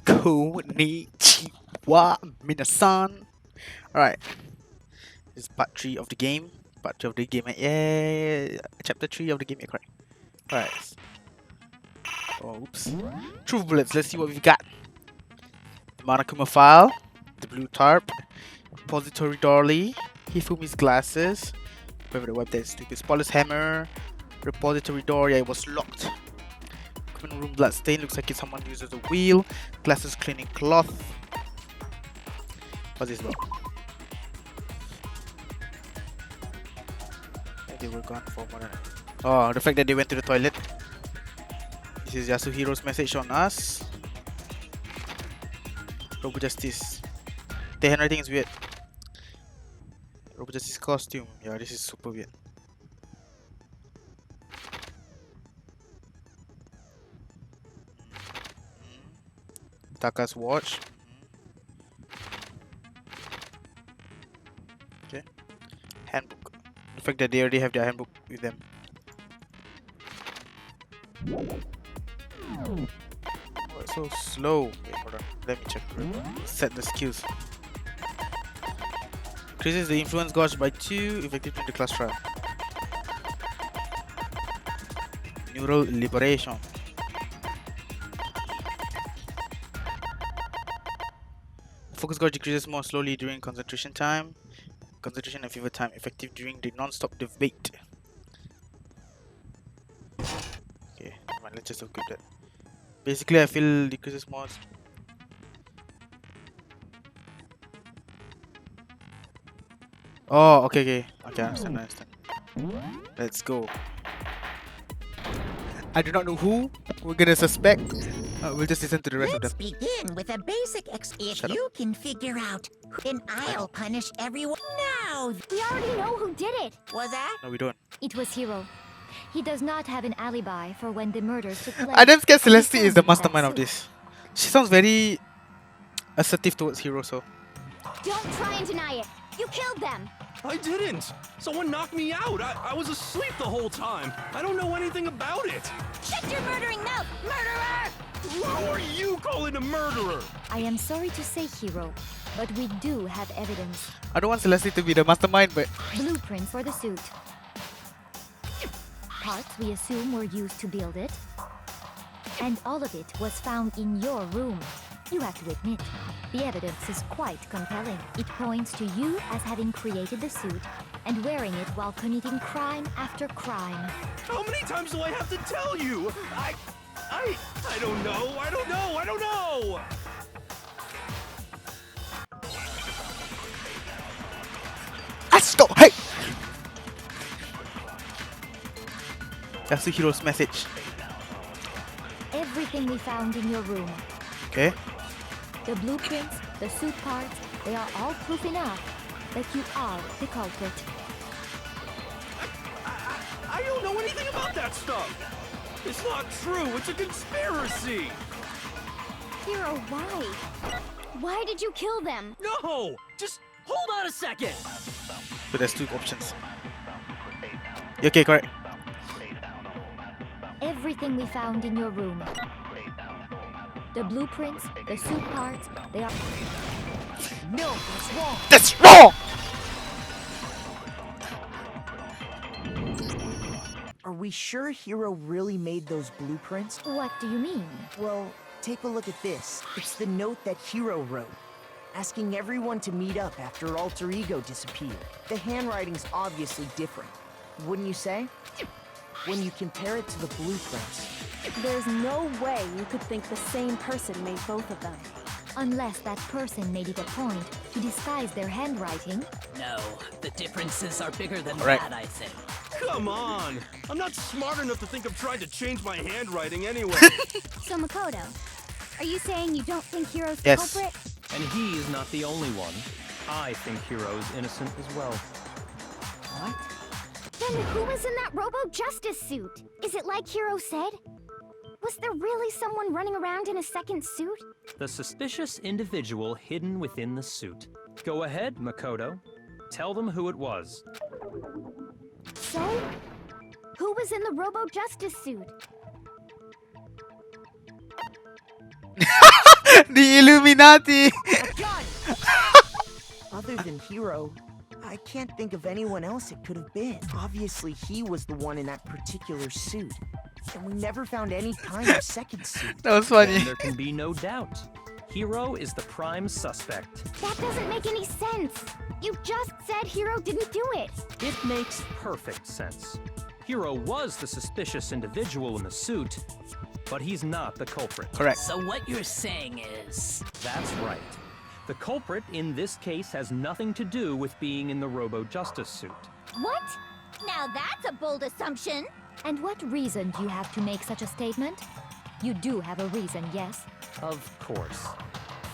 Konnichiwa, minasan. Alright, this is part 3 of the game. Part 2 of the game. Yeah, chapter 3 of the game. Yeah, correct. Alright. Oh, oops. Truth bullets. Let's see what we've got. The Monokuma file. The blue tarp. Repository dolly. Hifumi's glasses. Whoever the web that is stupid. Spoiler's hammer. Repository door. Yeah, it was locked. Common room blood stain. Looks like it's someone uses a wheel. Glasses cleaning cloth. What's this about? They were gone for more than... Oh, the fact that they went to the toilet. This is Yasuhiro's message on us. Robo Justice. The handwriting is weird. Robo Justice costume. Yeah, this is super weird. Taka's watch. Okay. Handbook. The fact that they already have their handbook with them. Oh, it's so slow. Wait, hold on. Let me check. Set the skills. Increases the influence gauge by 2, effective in the class trial. Neural liberation. Focus gauge decreases more slowly during concentration time. Concentration and fever time effective during the non-stop debate. Okay, come on, let's just equip that. Basically, I feel decreases more. Oh, okay, I understand. Let's go. I do not know who we're gonna suspect. We'll just listen to the rest of them. Let's begin with a basic If you can figure out, then I'll punish everyone now. We already know who did it. Was that? No, we don't. It was Hiro. He does not have an alibi for when the murders took place. I'm scared Celeste and he is the found that mastermind of suit. this. She sounds very assertive towards Hiro, so. Don't try and deny it. You killed them. I didn't! Someone knocked me out! I was asleep the whole time! I don't know anything about it! Shut your murdering mouth, murderer! Who are you calling a murderer? I am sorry to say, Hiro, but we do have evidence. I don't want Celeste to be the mastermind, but Blueprints for the suit. Parts we assume were used to build it. And all of it was found in your room. You have to admit, the evidence is quite compelling. It points to you as having created the suit and wearing it while committing crime after crime. How many times do I have to tell you? I don't know! Asto! Hey! Yasuhiro's message. Everything we found in your room, Okay. the blueprints, the suit parts, they are all proof enough that you are the culprit. I don't know anything about that stuff! It's not true! It's a conspiracy! Hiro, why? Why did you kill them? No! Just hold on a second! So there's 2 options. Okay, correct. Everything we found in your room, the blueprints, the suit parts, they are... No, that's wrong. That's wrong! Are we sure Hiro really made those blueprints? What do you mean? Well, take a look at this. It's the note that Hiro wrote, asking everyone to meet up after Alter Ego disappeared. The handwriting's obviously different, wouldn't you say? When you compare it to the blueprints. There's no way you could think the same person made both of them. Unless that person made it a point to disguise their handwriting. No, the differences are bigger than Right. that, I think. Come on! I'm not smart enough to think of trying to change my handwriting anyway. So Makoto, are you saying you don't think Hiro's the Yes. culprit? And he is not the only one. I think Hiro is innocent as well. What? Then who was in that Robo-Justice suit? Is it like Hiro said? Was there really someone running around in a second suit? The suspicious individual hidden within the suit. Go ahead, Makoto. Tell them who it was. So, who was in the The Illuminati! Other than Hero, I can't think of anyone else it could have been. Obviously, he was the one in that particular suit. And we never found any kind of second suit. That was funny. And there can be no doubt. Hero is the prime suspect. That doesn't make any sense. You just said Hero didn't do it. It makes perfect sense. Hero was the suspicious individual in the suit, but he's not the culprit. Correct. So what you're saying is... That's right. The culprit in this case has nothing to do with being in the Robo-Justice suit. What? Now that's a bold assumption. And what reason do you have to make such a statement? You do have a reason, yes? Of course.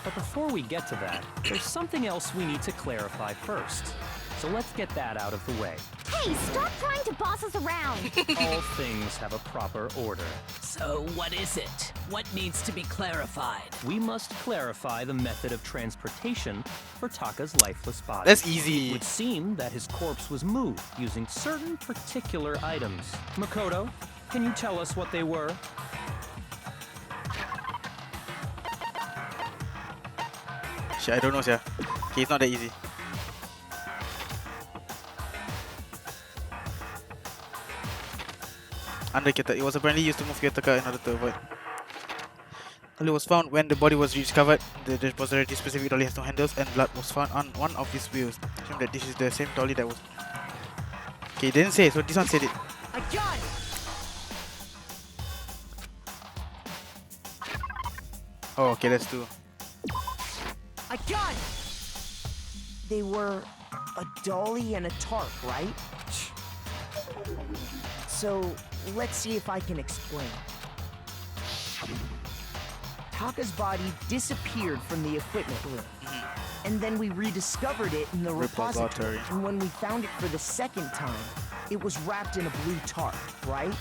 But before we get to that, there's something else we need to clarify first. So let's get that out of the way. Hey, stop trying to boss us around. All things have a proper order. So what is it? What needs to be clarified? We must clarify the method of transportation for Taka's lifeless body. That's It easy. would seem that his corpse was moved using certain particular items. Makoto, can you tell us what they were? Shit, I don't know, sir. Okay, it's not that easy. Undercutter. It was apparently used to move Yotaka in order to avoid. Dolly was found when the body was rediscovered. The repository specific dolly has no handles and blood was found on one of its wheels. Assume that this is the same dolly that was... Okay, it didn't say, so this one said it. I got it! Oh, okay, let's do. I got it! They were a dolly and a tarp, right? So, let's see if I can explain. Taka's body disappeared from the equipment room. And then we rediscovered it in the repository. Repository. And when we found it for the second time, it was wrapped in a blue tarp, right?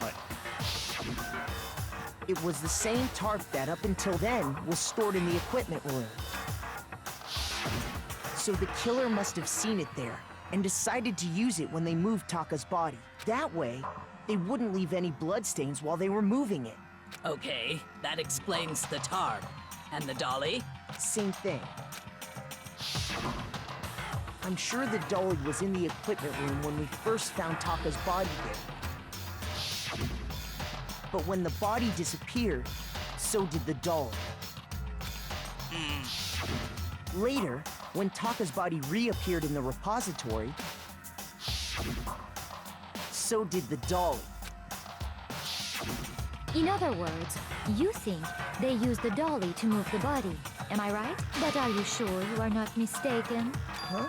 Right. It was the same tarp that, up until then, was stored in the equipment room. So the killer must have seen it there and decided to use it when they moved Taka's body. That way, they wouldn't leave any bloodstains while they were moving it. Okay, that explains the tarp. And the dolly? Same thing. I'm sure the dolly was in the equipment room when we first found Taka's body there. But when the body disappeared, so did the dolly. Later, when Taka's body reappeared in the repository, so did the dolly. In other words, you think they used the dolly to move the body. Am I right? But are you sure you are not mistaken? Huh?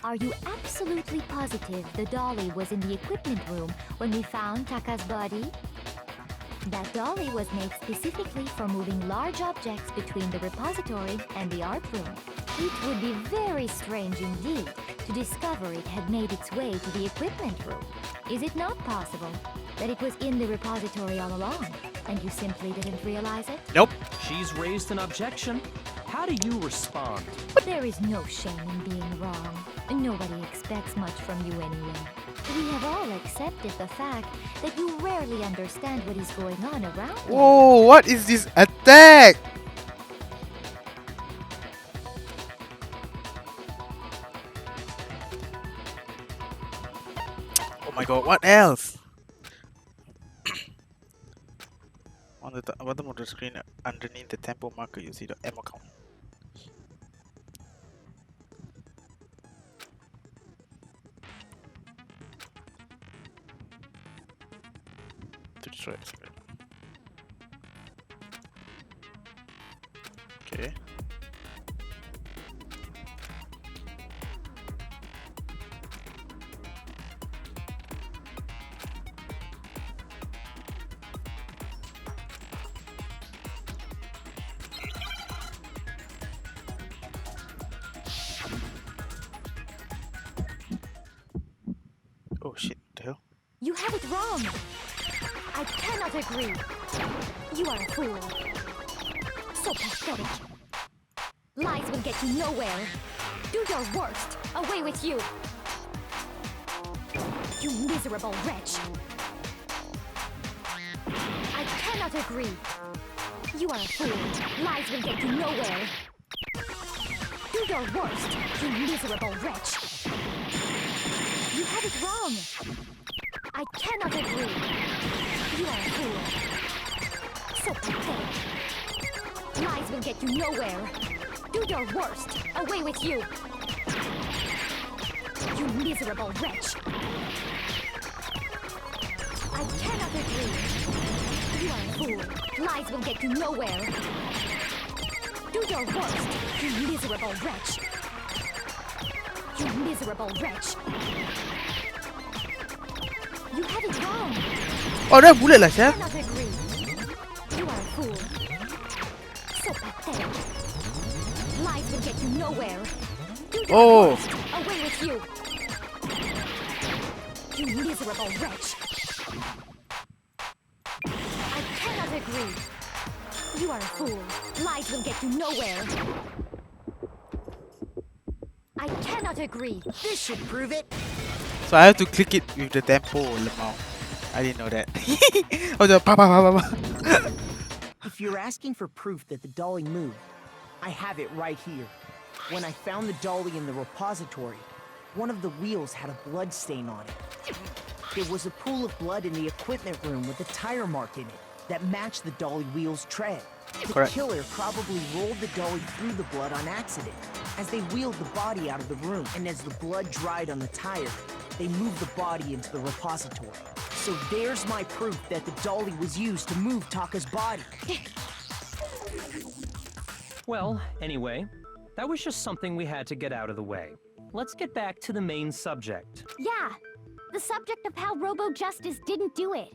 Are you absolutely positive the dolly was in the equipment room when we found Taka's body? That dolly was made specifically for moving large objects between the repository and the art room. It would be very strange indeed to discover it had made its way to the equipment room. Is it not possible that it was in the repository all along, and you simply didn't realize it? Nope. She's raised an objection. How do you respond? There is no shame in being wrong. Nobody expects much from you anyway. We have all accepted the fact that you rarely understand what is going on around you. Whoa, what is this attack? Oh my god, what else? On the bottom of the screen, underneath the tempo marker, you see the ammo count. To destroy it. Okay. Oh shit, the hell? You have it wrong. I cannot agree. You are a fool. So pathetic. Lies will get you nowhere. Do your worst. Away with you. You miserable wretch. I cannot agree. You are a fool. Lies will get you nowhere. Do your worst, you miserable wretch. You have it wrong. I cannot agree. You are a fool. So pathetic. Lies will get you nowhere. Do your worst. Away with you. You miserable wretch. I cannot agree. You are a fool. Lies will get you nowhere. Do your worst, you miserable wretch. You miserable wretch. You have it wrong. Oh, dah bulat lah, Syah. Cannot agree. You are a fool. So pathetic. Lies will get you nowhere. Do your worst. Away with you. You miserable wretch. I cannot agree. You are a fool. Lies will get you nowhere. I cannot agree. This should prove it. So I have to click it with the tempo. Lemau. I didn't know that. Oh, the pa pa pa pa. If you're asking for proof that the dolly moved, I have it right here. When I found the dolly in the repository, one of the wheels had a blood stain on it. There was a pool of blood in the equipment room with a tire mark in it that matched the dolly wheel's tread. The Correct. killer probably rolled the dolly through the blood on accident. As they wheeled the body out of the room, and as the blood dried on the tire, they moved the body into the repository. So there's my proof that the dolly was used to move Taka's body. Well, anyway, that was just something we had to get out of the way. Let's get back to the main subject. Yeah, the subject of how Robo-Justice didn't do it.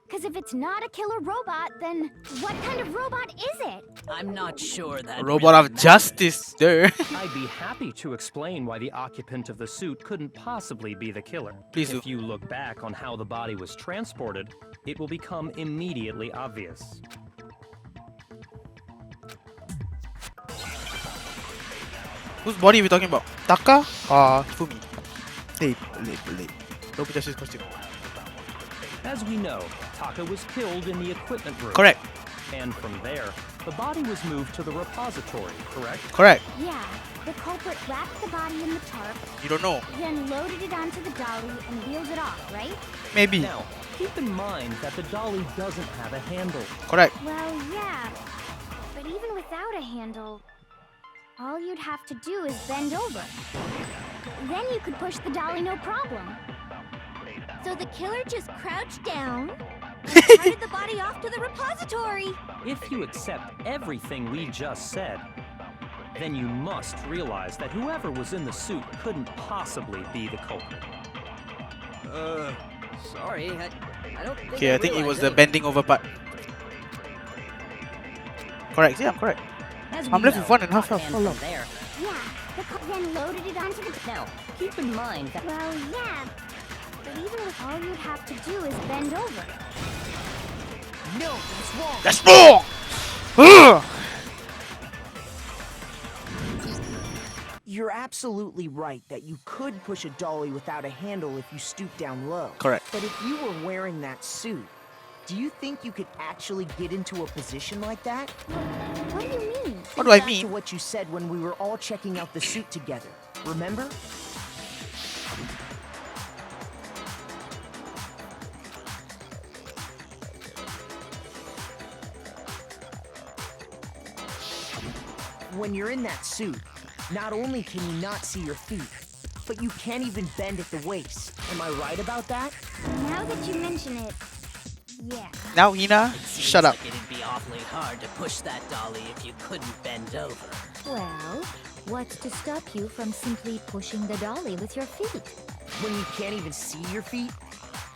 Because if it's not a killer robot, then what kind of robot is it? I'm not sure that. Robot really of justice, there. I'd be happy to explain why the occupant of the suit couldn't possibly be the killer. Please do. If you look back on how the body was transported, it will become immediately obvious. Whose body are we talking about? Taka or Fumi? Hey, late. Robo Justice costume. As we know, Taka was killed in the equipment room. Correct. And from there, the body was moved to the repository, correct? Correct. Yeah, the culprit wrapped the body in the tarp, You don't know. then loaded it onto the dolly and wheeled it off, right? Maybe. Now, keep in mind that the dolly doesn't have a handle. Correct. Well, yeah. But even without a handle, all you'd have to do is bend over. Then you could push the dolly no problem. So the killer just crouched down and carted the body off to the repository. If you accept everything we just said, then you must realize that whoever was in the suit couldn't possibly be the culprit. Sorry, I don't think. Okay, I think it was the bending over part. Correct. Yeah, I'm correct. I'm left with 1.5 health. How long? There. Yeah, then loaded it onto the... Now, keep in mind that. Well, yeah. But even with all you'd have to do is bend over. No, that's wrong. That's wrong! Ugh! You're absolutely right that you could push a dolly without a handle if you stoop down low. Correct. But if you were wearing that suit, do you think you could actually get into a position like that? What do you mean? What do I Back to mean? what you said when we were all checking out the suit together. Remember? When you're in that suit, not only can you not see your feet, but you can't even bend at the waist. Am I right about that? Now that you mention it, yeah. Now, Hina, Seems shut up. like it'd be awfully hard to push that dolly if you couldn't bend over. Well, what's to stop you from simply pushing the dolly with your feet? When you can't even see your feet?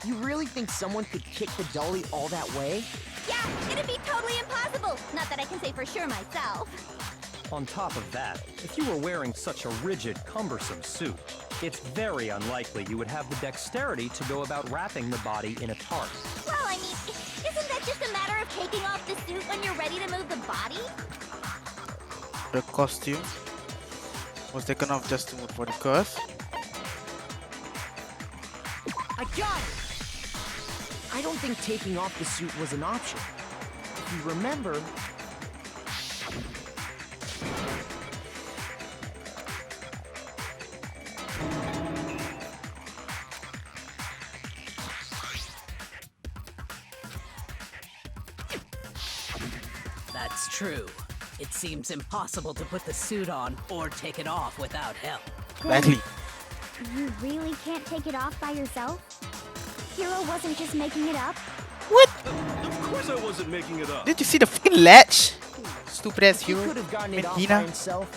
You really think someone could kick the dolly all that way? Yeah, it'd be totally impossible. Not that I can say for sure myself. On top of that, if you were wearing such a rigid, cumbersome suit, it's very unlikely you would have the dexterity to go about wrapping the body in a tarp. Well, I mean, isn't that just a matter of taking off the suit when you're ready to move the body? The costume was taken off just to move for the curse. I got it! I don't think taking off the suit was an option. If you remember, It's true. It seems impossible to put the suit on or take it off without help. Exactly. You really can't take it off by yourself? Hero wasn't just making it up? What? Of course I wasn't making it up. Did you see the fucking latch? Stupid ass He hero. could have gotten it off by Medina. himself.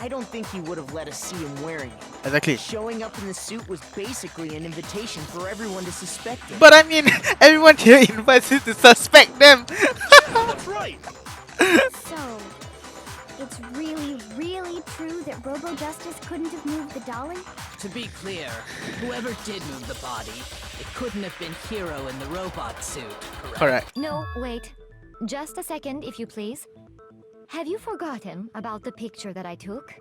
I don't think he would have let us see him wearing it. Exactly. Showing up in the suit was basically an invitation for everyone to suspect it. But I mean, everyone here invites you to suspect them. That's right. So, it's really, really true that Robo Justice couldn't have moved the dolly? To be clear, whoever did move the body, it couldn't have been Hero in the robot suit, correct? Correct. No, wait. Just a second, if you please. Have you forgotten about the picture that I took?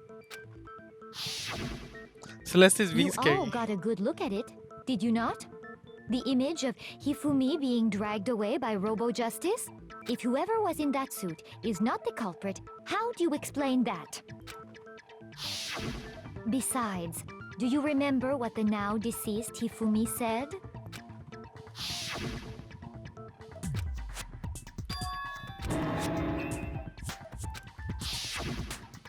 Celeste is being You scary. all got a good look at it, did you not? The image of Hifumi being dragged away by Robo Justice? If whoever was in that suit is not the culprit, how do you explain that? Besides, do you remember what the now deceased Hifumi said?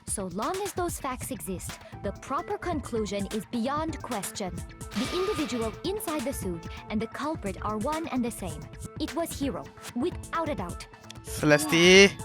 So long as those facts exist, the proper conclusion is beyond question. The individual inside the suit and the culprit are one and the same. It was Hero, without a doubt. Celeste.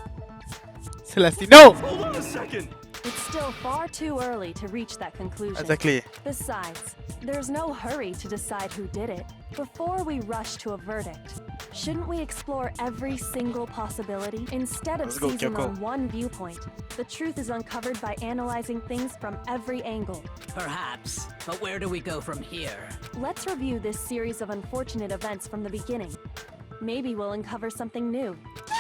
Celeste, no! Hold on a second. It's still far too early to reach that conclusion. Exactly. Besides, there's no hurry to decide who did it. Before we rush to a verdict, shouldn't we explore every single possibility? Instead of Let's go, seizing Kyoko. on one viewpoint, the truth is uncovered by analyzing things from every angle. Perhaps, but where do we go from here? Let's review this series of unfortunate events from the beginning. Maybe we'll uncover something new.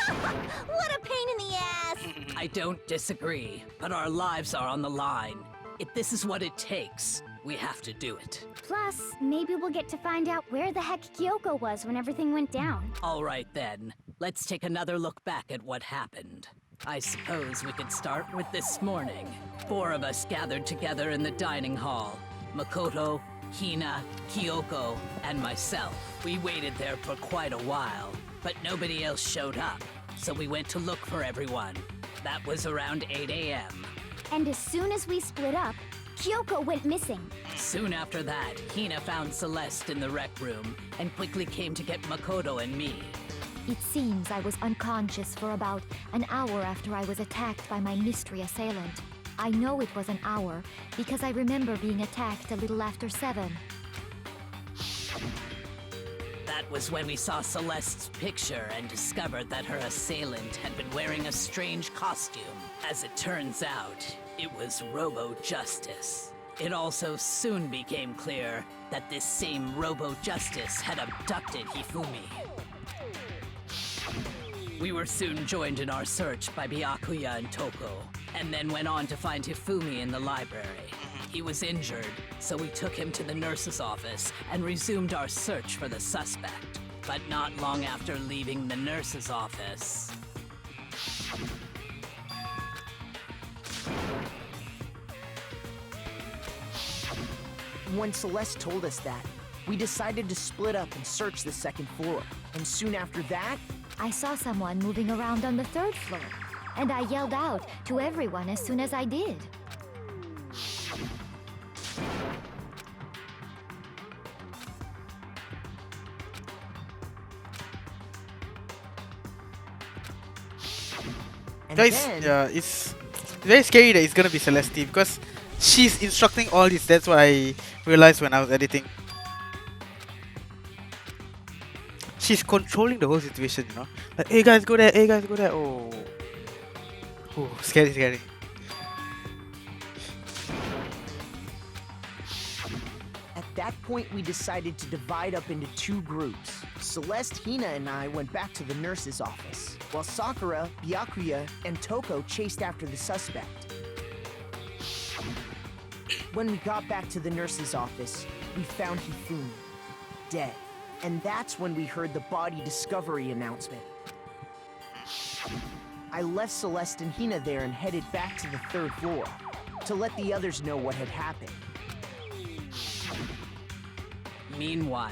What a pain in the ass! I don't disagree, but our lives are on the line. If this is what it takes, we have to do it. Plus, maybe we'll get to find out where the heck Kyoko was when everything went down. All right then, let's take another look back at what happened. I suppose we could start with this morning. 4 of us gathered together in the dining hall. Makoto, Hina, Kyoko, and myself. We waited there for quite a while, but nobody else showed up, so we went to look for everyone. That was around 8 a.m. And as soon as we split up, Kyoko went missing. Soon after that, Hina found Celeste in the rec room and quickly came to get Makoto and me. It seems I was unconscious for about an hour after I was attacked by my mystery assailant. I know it was an hour because I remember being attacked a little after 7. That was when we saw Celeste's picture and discovered that her assailant had been wearing a strange costume. As it turns out, it was Robo Justice. It also soon became clear that this same Robo Justice had abducted Hifumi. We were soon joined in our search by Byakuya and Toko, and then went on to find Hifumi in the library. He was injured, so we took him to the nurse's office and resumed our search for the suspect. But not long after leaving the nurse's office, When Celeste told us that, we decided to split up and search the second floor. And soon after that, I saw someone moving around on the 3rd floor, and I yelled out to everyone as soon as I did. and Guys, then... it's very scary that it's gonna be Celeste because she's instructing all this. That's what I realized when I was editing. She's controlling the whole situation, you know? Like, hey guys, go there, hey guys, go there. Oh. Oh, scary, scary. At that point, we decided to divide up into 2 groups. Celeste, Hina, and I went back to the nurse's office, while Sakura, Byakuya, and Toko chased after the suspect. When we got back to the nurse's office, we found Hifumi, dead. And that's when we heard the body discovery announcement. I left Celeste and Hina there and headed back to the 3rd floor to let the others know what had happened. Meanwhile,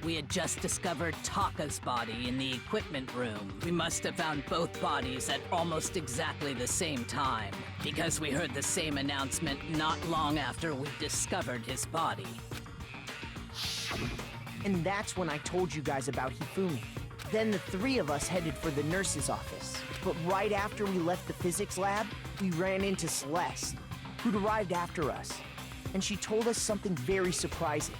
we had just discovered Taka's body in the equipment room. We must have found both bodies at almost exactly the same time, because we heard the same announcement not long after we discovered his body. And that's when I told you guys about Hifumi. Then the three of us headed for the nurse's office. But right after we left the physics lab, we ran into Celeste, who'd arrived after us. And she told us something very surprising.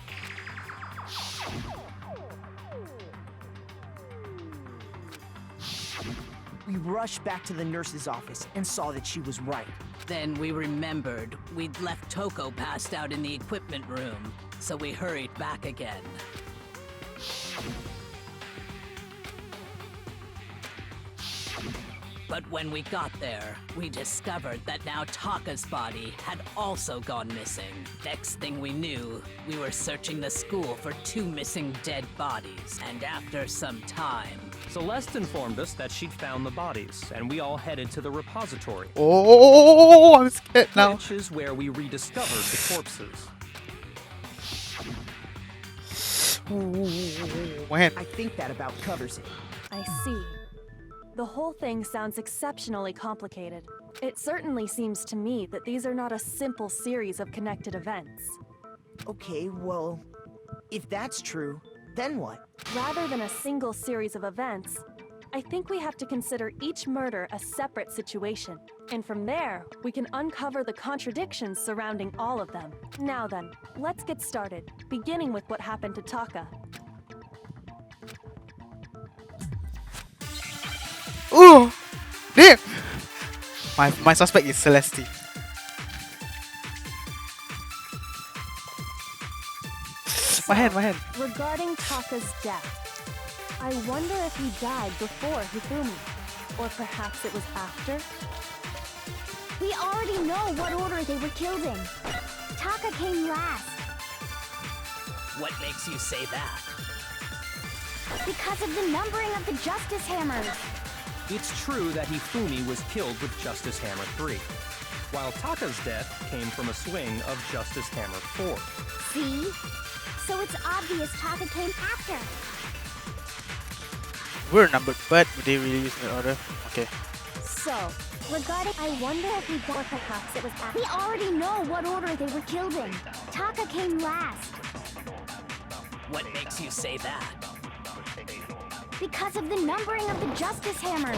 We rushed back to the nurse's office and saw that she was right. Then we remembered we'd left Toko passed out in the equipment room, so we hurried back again. But when we got there, we discovered that now Taka's body had also gone missing. Next thing we knew, we were searching the school for 2 missing dead bodies. And after some time, Celeste informed us that she'd found the bodies, and we all headed to the repository, Oh, I'm scared now. which is where we rediscovered the corpses. Ooh, man. I think that about covers it. I see. The whole thing sounds exceptionally complicated. It certainly seems to me that these are not a simple series of connected events. Okay, well, if that's true, then what? Rather than a single series of events, I think we have to consider each murder a separate situation. And from there, we can uncover the contradictions surrounding all of them. Now then, let's get started, beginning with what happened to Taka. Ooh, damn. My suspect is Celeste. My hand. Regarding Taka's death, I wonder if he died before Hifumi, or perhaps it was after? We already know what order they were killed in. Taka came last what makes you say that? because of the numbering of the Justice Hammers. It's true that Hifumi was killed with Justice Hammer 3, while Taka's death came from a swing of Justice Hammer 4. See? So it's obvious Taka came after. We're numbered, but they really use the order. Okay. So, regarding, I wonder if we or perhaps it was after. We already know what order they were killed in. Taka came last What makes you say that? because of the numbering of the Justice Hammers.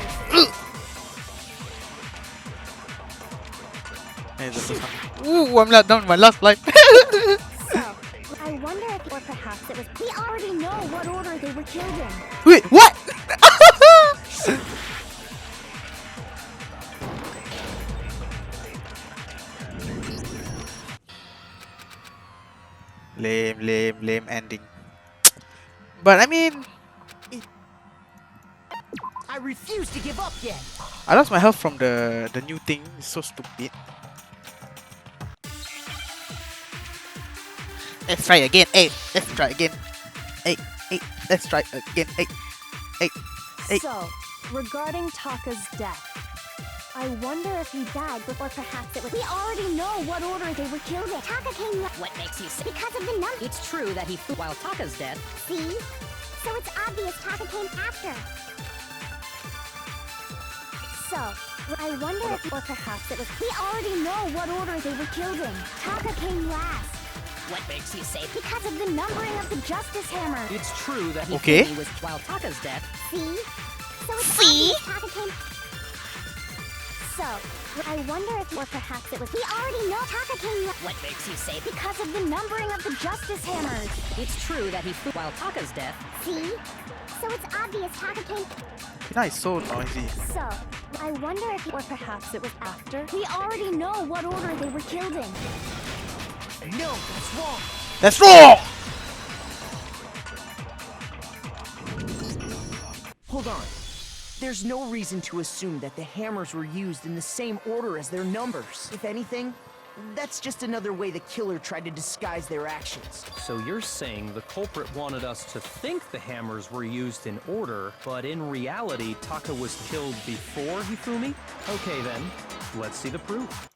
Hey, this is fun. Ooh, I'm not done with my last life. So, I wonder if or perhaps it was. We already know what order they were killed in. Wait, what? Lame ending. But I mean, I refuse to give up yet. I lost my health from the new thing. It's so stupid. Let's try again. Hey, let's try again. Hey, let's try again. Hey. So, regarding Taka's death, I wonder if he died before perhaps it was. We already know what order they were killed in. Taka came last What makes you say? because of the number. It's true that he flew while Taka's dead. See? So it's obvious Taka came after. So, I wonder if or perhaps it was. We already know what order they were killed in. Taka came last What makes you say? because of the numbering of the Justice Hammer. It's true that Okay. He was while Taka's dead. See? So it's See? obvious Taka came. So, I wonder if or perhaps it was. We already know Taka came last What makes you say? because of the numbering of the Justice Hammers. It's true that he flew while Taka's dead. See? So it's obvious Taka came. Hina is so noisy. So, I wonder if Or perhaps it was after? we already know what order they were killed in. No, that's wrong. That's wrong. Hold on. There's no reason to assume that the hammers were used in the same order as their numbers. If anything, that's just another way the killer tried to disguise their actions. So you're saying the culprit wanted us to think the hammers were used in order, but in reality, Taka was killed before Hifumi? Okay then, let's see the proof.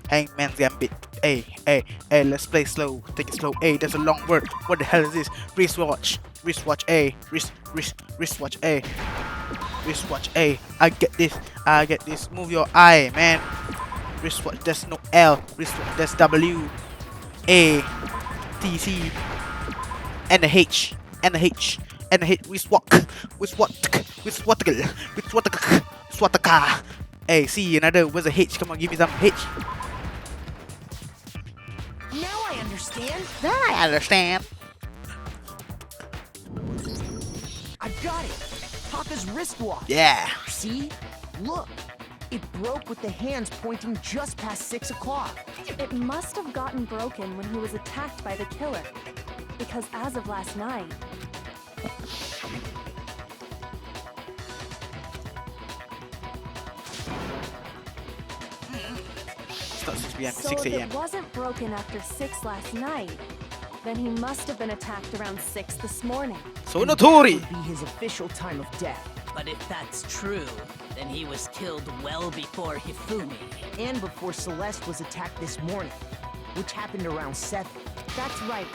Hangman's Gambit. Hey, let's play slow. Take it slow. Hey, that's a long word. What the hell is this? Wristwatch. Wristwatch. Wristwatch. Wristwatch. I get this. Move your eye, man. Wristwatch. There's no L. Wristwatch. There's W. A. T. C. And a H. And a H. And a H. Wristwatch. Wristwatch. Hey, see another. Where's the H? Come on, give me some H. Now I understand. I understand. I got it. Taka's wristwatch. Yeah. See? Look. It broke with the hands pointing just past 6 o'clock. It must have gotten broken when he was attacked by the killer. Because as of last night, Start 6 p.m. so 6 if a.m. it wasn't broken after 6 last night, then he must have been attacked around 6 this morning. So notori. Would be his official time of death. But if that's true, then he was killed well before Hifumi. And before Celeste was attacked this morning, which happened around 7. That's right.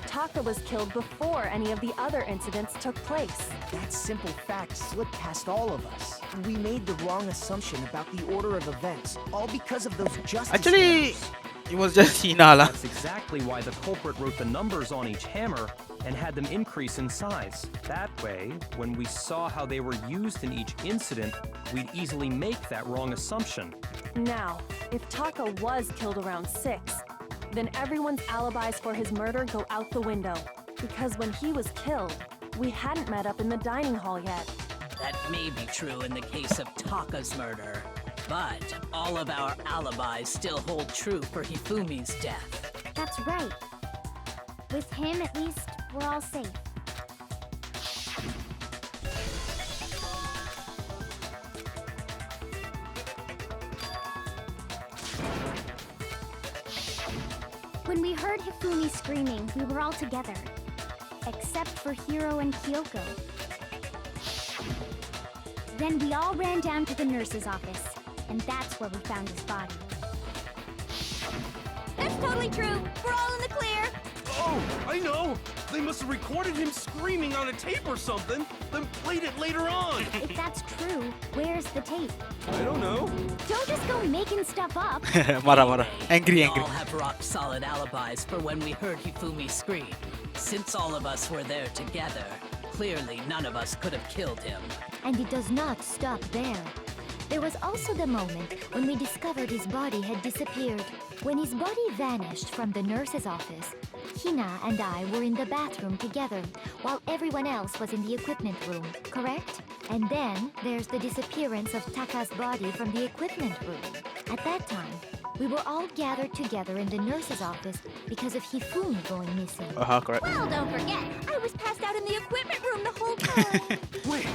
Taka was killed before any of the other incidents took place. That simple fact slipped past all of us. We made the wrong assumption about the order of events, all because of those justice Actually, hammers. it was just Hina lah. That's exactly why the culprit wrote the numbers on each hammer and had them increase in size. That way, when we saw how they were used in each incident, we'd easily make that wrong assumption. Now, if Taka was killed around 6, then everyone's alibis for his murder go out the window. Because when he was killed, we hadn't met up in the dining hall yet. That may be true in the case of Taka's murder, but all of our alibis still hold true for Hifumi's death. That's right. With him, at least, we're all safe. When we heard Hifumi screaming, we were all together. Except for Hiro and Kyoko. Then we all ran down to the nurse's office, and that's where we found his body. That's totally true. We're all in the clear. Oh, I know! They must have recorded him screaming on a tape or something, then played it later on! If that's true, where's the tape? I don't know. Don't just go making stuff up. Marah. Angry. We all have rock-solid alibis for when we heard Hifumi scream. Since all of us were there together, clearly none of us could have killed him. And it does not stop there. There was also the moment when we discovered his body had disappeared. When his body vanished from the nurse's office, Hina and I were in the bathroom together, while everyone else was in the equipment room, correct? And then there's the disappearance of Taka's body from the equipment room. At that time, we were all gathered together in the nurse's office because of Hifumi going missing. Correct. Well, don't forget, I was passed out in the equipment room the whole time. Wait,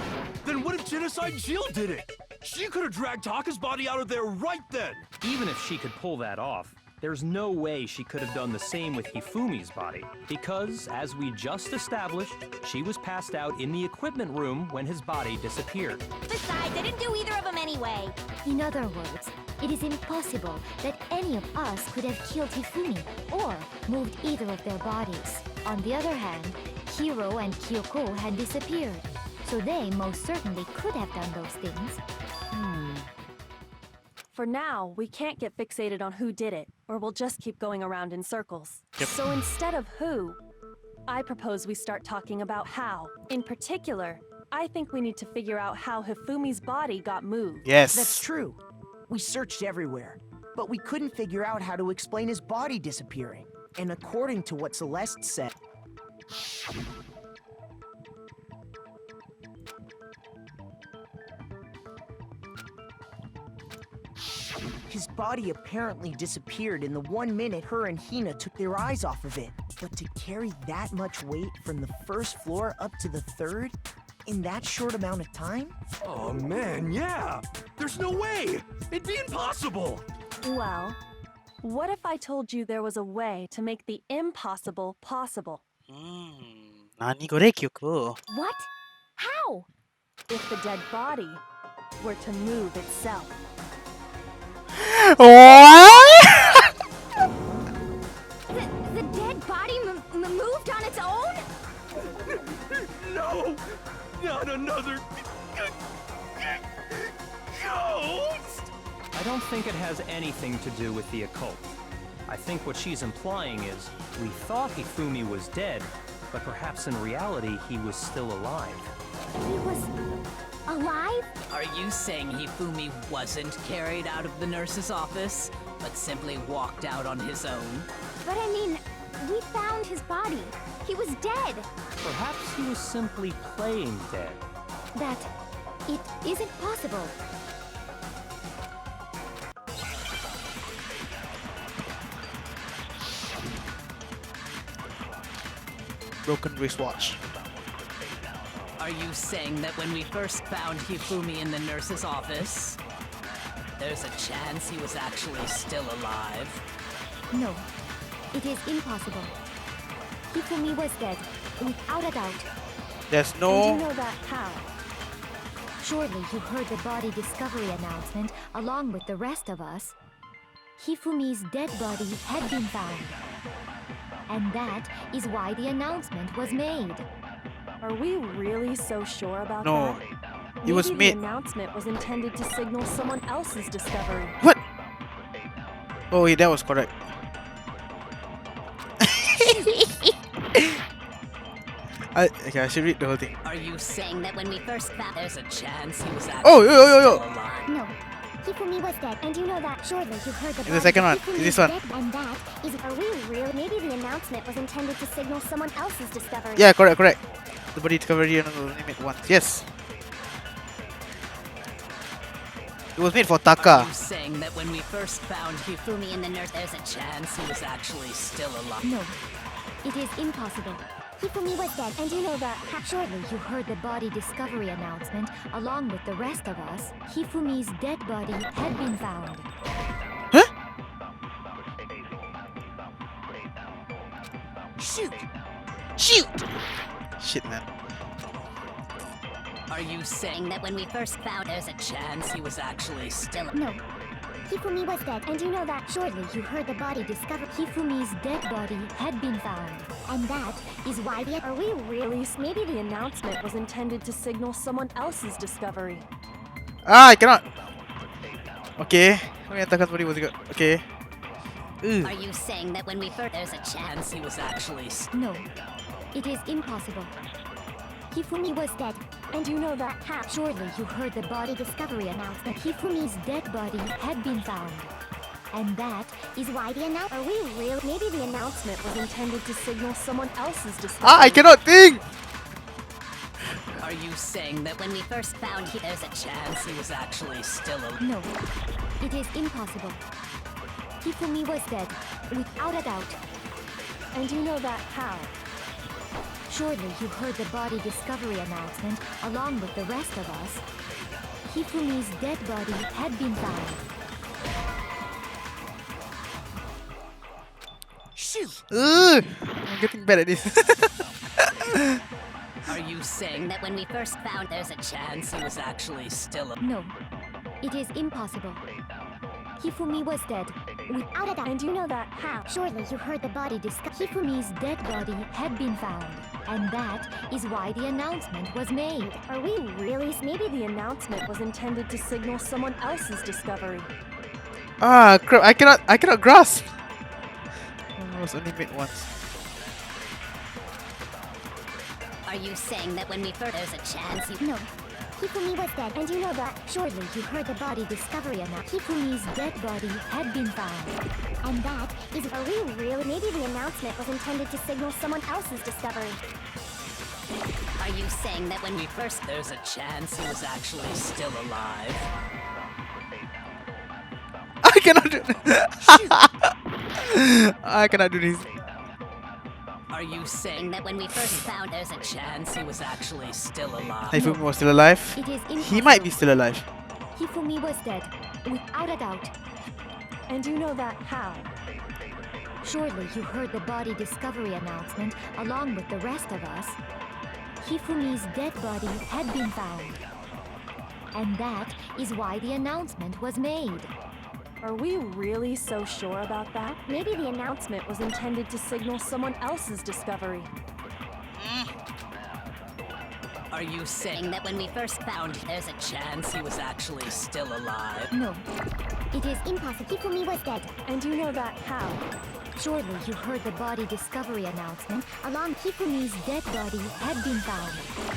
then what if Genocide Jill did it? She could have dragged Taka's body out of there right then! Even if she could pull that off, there's no way she could have done the same with Hifumi's body. Because, as we just established, she was passed out in the equipment room when his body disappeared. Besides, I didn't do either of them anyway. In other words, it is impossible that any of us could have killed Hifumi or moved either of their bodies. On the other hand, Hiro and Kyoko had disappeared, so they most certainly could have done those things. For now, we can't get fixated on who did it, or we'll just keep going around in circles. Yep. So instead of who, I propose we start talking about how. In particular, I think we need to figure out how Hifumi's body got moved. Yes. That's true. We searched everywhere, but we couldn't figure out how to explain his body disappearing. And according to what Celeste said, his body apparently disappeared in the 1 minute her and Hina took their eyes off of it. But to carry that much weight from the first floor up to the 3rd in that short amount of time? Oh man, yeah! There's no way! It'd be impossible! Well, what if I told you there was a way to make the impossible possible? Nani kore, Kyoko? What? How? If the dead body were to move itself. What? The dead body moved on its own? No! Not another ghost! I don't think it has anything to do with the occult. I think what she's implying is we thought Hifumi was dead, but perhaps in reality he was still alive. He was alive? Are you saying Hifumi wasn't carried out of the nurse's office, but simply walked out on his own? But I mean, we found his body. He was dead. Perhaps he was simply playing dead. That it isn't possible. Broken wristwatch. Are you saying that when we first found Hifumi in the nurse's office, there's a chance he was actually still alive? No, it is impossible. Hifumi was dead, without a doubt. There's And no. you know that how? Surely you heard the body discovery announcement along with the rest of us. Hifumi's dead body had been found. And that is why the announcement was made. Are we really so sure about No. that? It was Maybe made. the announcement was intended to signal someone else's discovery. What? Oh, yeah, that was correct. Okay, I should read the whole thing. Are you saying that when we first found there's a chance he was actually Oh, yo. still alive? No. Hifumi was dead, and you know that. Surely you heard the The body. second one. Hifumi Is this is one? dead, and that is. Are we real? Maybe the announcement was intended to signal someone else's discovery. Yeah, correct. The body discovery and limit once. Yes. It was made for Are Taka. you saying that when we first found Hifumi in the nurse, there's a chance he was actually still alive? No, it is impossible. Hifumi was dead, and you know that. Surely you heard the body discovery announcement along with the rest of us. Hifumi's dead body had been found. Huh? Shoot! Shit, man. Are you saying that when we first found there's a chance he was actually still alive? No. Hifumi was dead, and you know that. Surely you heard the body discovered. Hifumi's dead body had been found. And that is why the. Are we really? Maybe the announcement was intended to signal someone else's discovery. Ah, I cannot. Okay. Let me attack body was good. Okay. Are you saying that when we first there's a chance he was actually No, it is impossible. Hifumi was dead. And you know that how? Surely you heard the body discovery announcement. Hifumi's dead body had been found. And that is why the announcement. Are we real? Maybe the announcement was intended to signal someone else's discovery. Ah, I cannot think. Are you saying that when we first found there's a chance he was actually still alive? No, it is impossible. Hifumi was dead, without a doubt. And you know that how? Surely you heard the body discovery announcement along with the rest of us. Hifumi's dead body had been found. Shoot! I'm getting bad at this. Are you saying that when we first found there's a chance he was actually still alive? No, it is impossible. Hifumi was dead, without a doubt. And you know that how? Surely you heard the body discovered. Hifumi's dead body had been found. And that is why the announcement was made. Are we really? Maybe the announcement was intended to signal someone else's discovery. Ah, crap. I cannot grasp. I was only made once. Are you saying that when we first there's a chance he... No. Hifumi was dead, and you know that. Surely you heard the body discovery announcement. Hifumi's dead body had been found. And that is. Are we real? Maybe the announcement was intended to signal someone else's discovery. Are you saying that when we first there's a chance he was actually still alive? I cannot do I cannot do this. Are you saying that when we first found there's a chance he was actually still alive? Hifumi was still alive. It is impossible. He might be still alive. Hifumi was dead, without a doubt. And you know that how? Surely you heard the body discovery announcement along with the rest of us. Hifumi's dead body had been found. And that is why the announcement was made. Are we really so sure about that? Maybe the announcement was intended to signal someone else's discovery. Are you saying that when we first found there's a chance he was actually still alive? No. It is impossible. Hifumi was dead. And you know that how? Surely you heard the body discovery announcement. Along Hifumi's dead body had been found.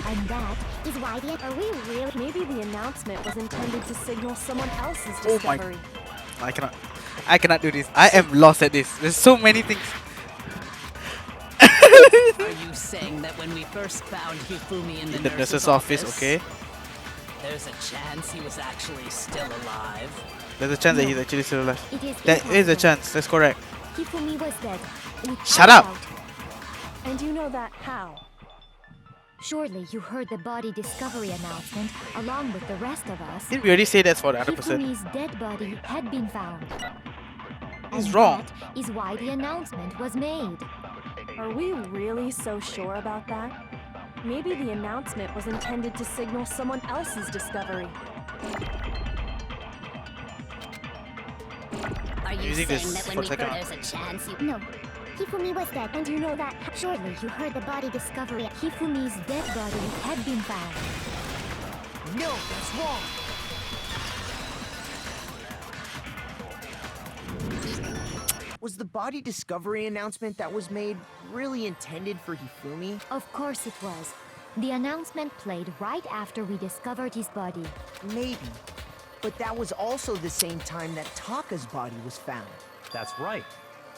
And that is why the... Are we really? Maybe the announcement was intended to signal someone else's Oh my- discovery. I cannot do this. I am lost at this. There's so many things. Are you saying that when we first found Hifumi in the nurse's office, okay? There's a chance he was actually still alive? There's a chance that he's actually still alive. It is There is a impossible. chance. That's correct. Hifumi was dead. Without Shut up! doubt. And you know that how? Surely you heard the body discovery announcement along with the rest of us. Didn't we already say that's for the other person? Hifumi's dead body had been found. He's And wrong. That is why the announcement was made. Are we really so sure about that? Maybe the announcement was intended to signal someone else's discovery. Are you Using saying this that when for we second first there's a chance he... No. Hifumi was dead. And you know that Surely you heard the body discovery. Hifumi's dead body had been found. No, that's wrong. Was the body discovery announcement that was made really intended for Hifumi? Of course it was. The announcement played right after we discovered his body. Maybe. But that was also the same time that Taka's body was found. That's right.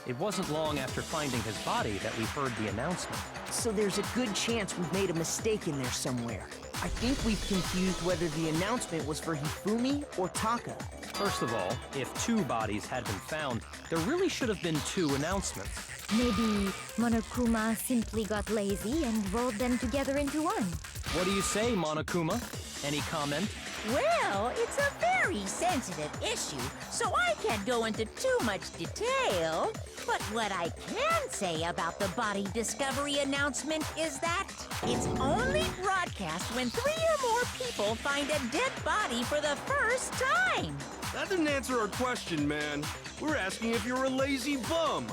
It wasn't long after finding his body that we heard the announcement. So there's a good chance we've made a mistake in there somewhere. I think we've confused whether the announcement was for Hifumi or Taka. First of all, if 2 bodies had been found, there really should have been 2 announcements. Maybe Monokuma simply got lazy and rolled them together into one. What do you say, Monokuma? Any comment? Well, it's a very sensitive issue, so I can't go into too much detail. But what I can say about the body discovery announcement is that it's only broadcast when 3 or more people find a dead body for the first time. That didn't answer our question, man. We're asking if you're a lazy bum.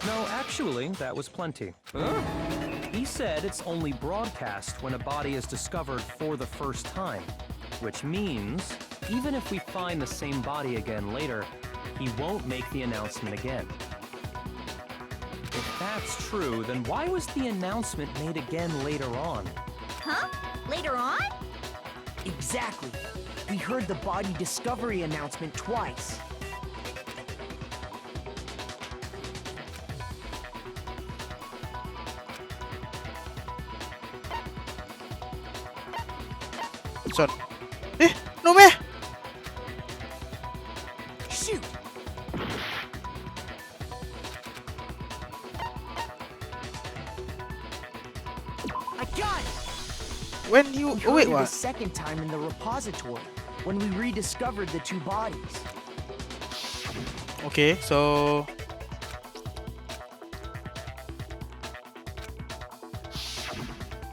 No, actually, that was plenty. Huh? He said it's only broadcast when a body is discovered for the first time. Which means, even if we find the same body again later, he won't make the announcement again. If that's true, then why was the announcement made again later on? Huh? Later on? Exactly. We heard the body discovery announcement twice. Son. No meh. Shoot! I got it! When you... We Oh wait, heard it the what? second time in the repository, when we rediscovered the 2 bodies. Okay, so...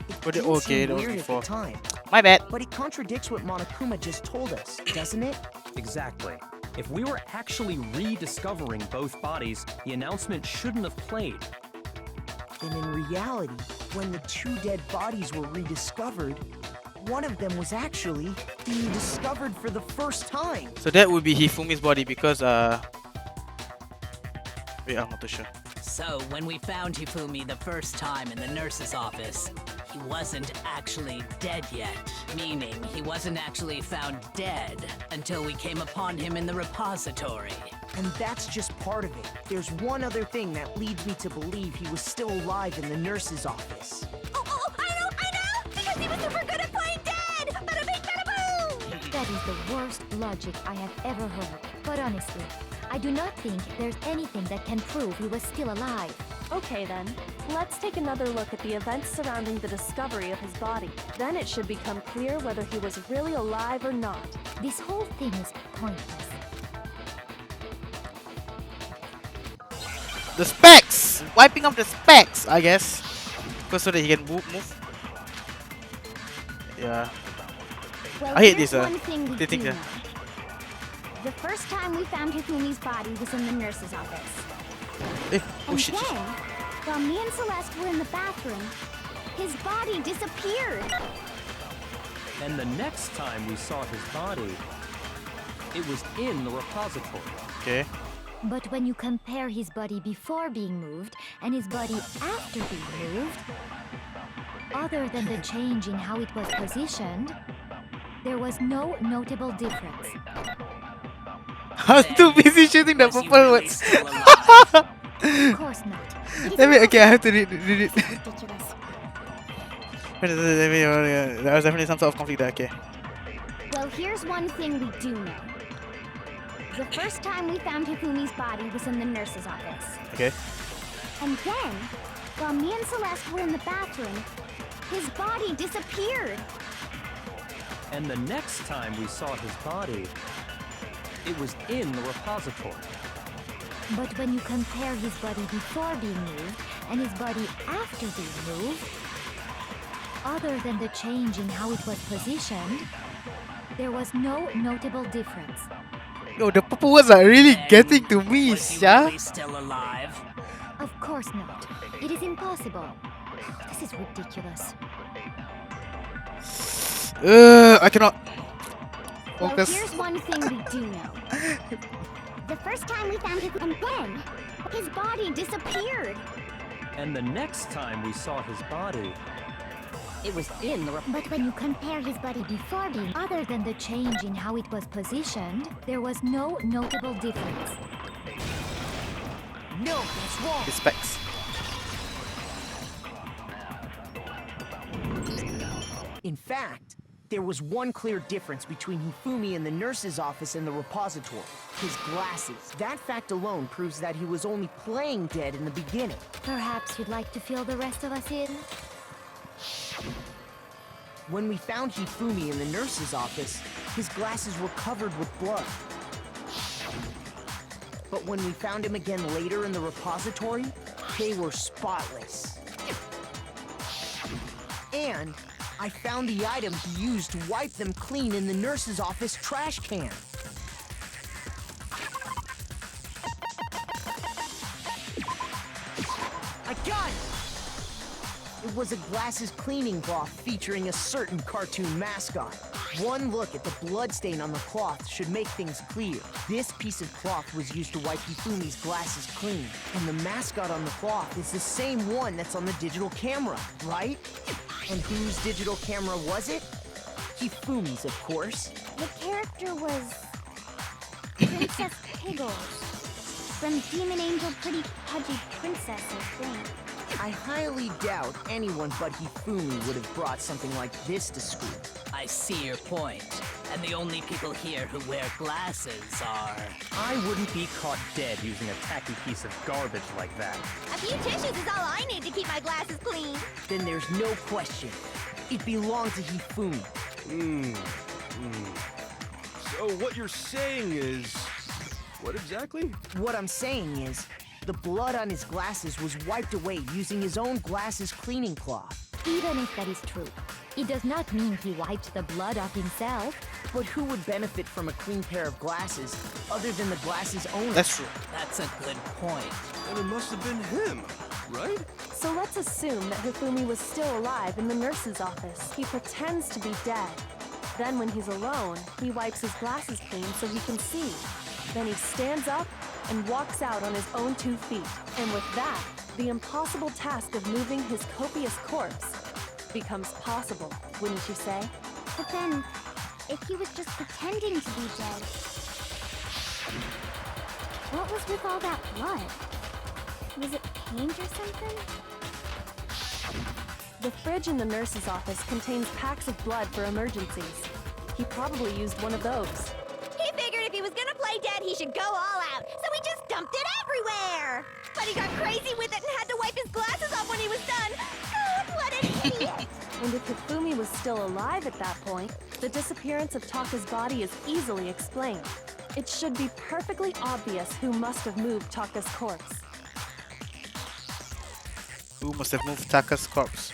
It But it- didn't okay, seem that was weird before. at the time, My bad. but it contradicts what Monokuma just told us, doesn't it? Exactly. If we were actually rediscovering both bodies, the announcement shouldn't have played. And in reality, when the 2 dead bodies were rediscovered, one of them was actually being discovered for the first time. So that would be Hifumi's body because wait, I'm not too sure. So, when we found Hifumi the first time in the nurse's office, he wasn't actually dead yet. Meaning, he wasn't actually found dead until we came upon him in the repository. And that's just part of it. There's one other thing that leads me to believe he was still alive in the nurse's office. Oh, I know! Because he was super good at playing dead! Bada bing, bada boom! That is the worst logic I have ever heard. But honestly, I do not think there's anything that can prove he was still alive. Okay then, let's take another look at the events surrounding the discovery of his body. Then it should become clear whether he was really alive or not. This whole thing is pointless. The specs! Wiping off the specs, I guess. Because so that he can move. Yeah. Well, I hate here's this, one thing we they think do that- know. The first time we found Hifumi's body was in the nurse's office. Eh, oh And shit. then, while me and Celeste were in the bathroom, his body disappeared. And the next time we saw his body, it was in the repository. Okay. But when you compare his body before being moved and his body after being moved, other than the change in how it was positioned, there was no notable difference. I was too busy shooting the Was he purple really words. still alive? Of course not. It is Let me. Okay, I have to impossible. read it. This is ridiculous. That was definitely some sort of conflict there. Okay. Well, here's one thing we do know. The first time we found Hifumi's body was in the nurse's office. Okay. And then, while me and Celeste were in the bathroom, his body disappeared. And the next time we saw his body, it was in the repository. But when you compare his body before being moved and his body after being moved, other than the change in how it was positioned, there was no notable difference. Yo, the purple words are really Then, getting to me, was he yeah. really still alive? Of course not. It is impossible. This is ridiculous. I cannot Well, focus. here's one thing we do know. The first time we found him, and then his body disappeared. And the next time we saw his body, It was in the But when you compare his body before being, other than the change in how it was positioned, there was no notable difference. No, that's wrong. His specs. In fact, there was one clear difference between Hifumi in the nurse's office and the repository. His glasses. That fact alone proves that he was only playing dead in the beginning. Perhaps you'd like to fill the rest of us in? When we found Hifumi in the nurse's office, his glasses were covered with blood. But when we found him again later in the repository, they were spotless. And I found the item he used to wipe them clean in the nurse's office trash can. I got it! It was a glasses cleaning cloth featuring a certain cartoon mascot. One look at the bloodstain on the cloth should make things clear. This piece of cloth was used to wipe Hifumi's glasses clean. And the mascot on the cloth is the same one that's on the digital camera, right? And whose digital camera was it? Hifumi's, of course. The character was Princess Piggles from Demon Angel Pretty Pudgy Princess, I think. I highly doubt anyone but Hifumi would have brought something like this to school. I see your point. And the only people here who wear glasses are... I wouldn't be caught dead using a tacky piece of garbage like that. A few tissues is all I need to keep my glasses clean. Then there's no question. It belonged to Hifumi. So what you're saying is... What exactly? What I'm saying is, the blood on his glasses was wiped away using his own glasses cleaning cloth. Even if that is true, it does not mean he wiped the blood off himself. But who would benefit from a clean pair of glasses other than the glasses owner? That's true. That's a good point. And it must have been him, right? So let's assume that Hifumi was still alive in the nurse's office. He pretends to be dead. Then when he's alone, he wipes his glasses clean so he can see. Then he stands up and walks out on his own 2 feet. And with that, the impossible task of moving his copious corpse becomes possible, wouldn't you say? But then, if he was just pretending to be dead, what was with all that blood? Was it paint or something? The fridge in the nurse's office contains packs of blood for emergencies. He probably used one of those. He figured if he was gonna play dead, he should go all out, so he just dumped it everywhere! But he got crazy with it and had to wipe his glasses off when he was done! God, what an idiot! And if Hifumi was still alive at that point, the disappearance of Taka's body is easily explained. It should be perfectly obvious who must have moved Taka's corpse. Who must have moved Taka's corpse?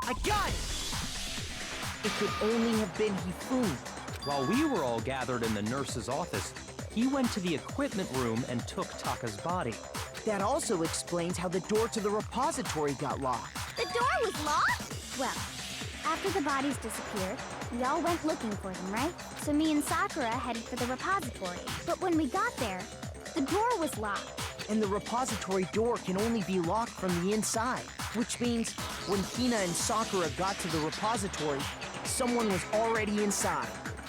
I got it! It could only have been Hifumi. While we were all gathered in the nurse's office, he went to the equipment room and took Taka's body. That also explains how the door to the repository got locked. The door was locked? Well, after the bodies disappeared, we all went looking for them, right? So me and Sakura headed for the repository. But when we got there, the door was locked. And the repository door can only be locked from the inside. Which means, when Hina and Sakura got to the repository, someone was already inside.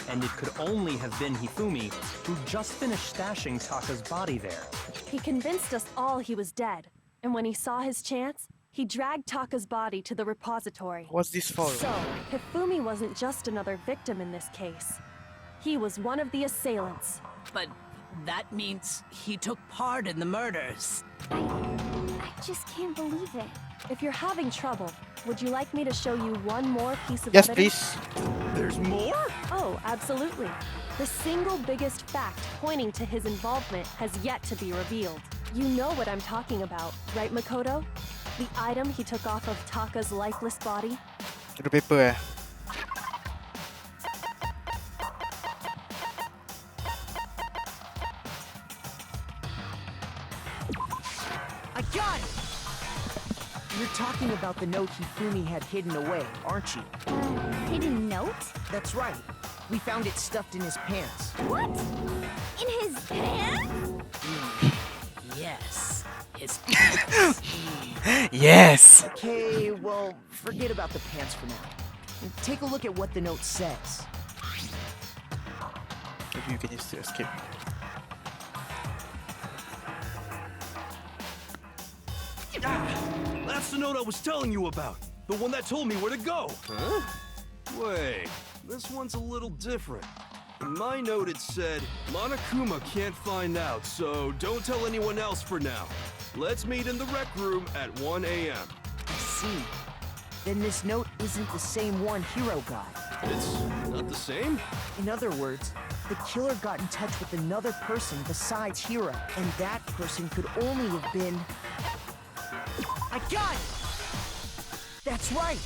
And it could only have been Hifumi, who just finished stashing Taka's body there. He convinced us all he was dead, and when he saw his chance, he dragged Taka's body to the repository. What's this for? So, Hifumi wasn't just another victim in this case. He was one of the assailants. But that means he took part in the murders. I just can't believe it. If you're having trouble, would you like me to show you one more piece of Yes, evidence? please. There's more? Oh, absolutely. The single biggest fact pointing to his involvement has yet to be revealed. You know what I'm talking about, right, Makoto? The item he took off of Taka's lifeless body? The paper, eh? I got it! You're talking about the note Hifumi had hidden away, aren't you? Hidden note? That's right. We found it stuffed in his pants. What? In his pants? Yes, his Yes! Okay, well, forget about the pants for now. Take a look at what the note says. Maybe you can use to escape. That's the note I was telling you about. The one that told me where to go. Huh? Wait, this one's a little different. In my note it said, Monokuma can't find out, so don't tell anyone else for now. Let's meet in the rec room at 1 a.m. I see. Then this note isn't the same one Hiro got. It's not the same? In other words, the killer got in touch with another person besides Hiro, and that person could only have been... I got it! That's right!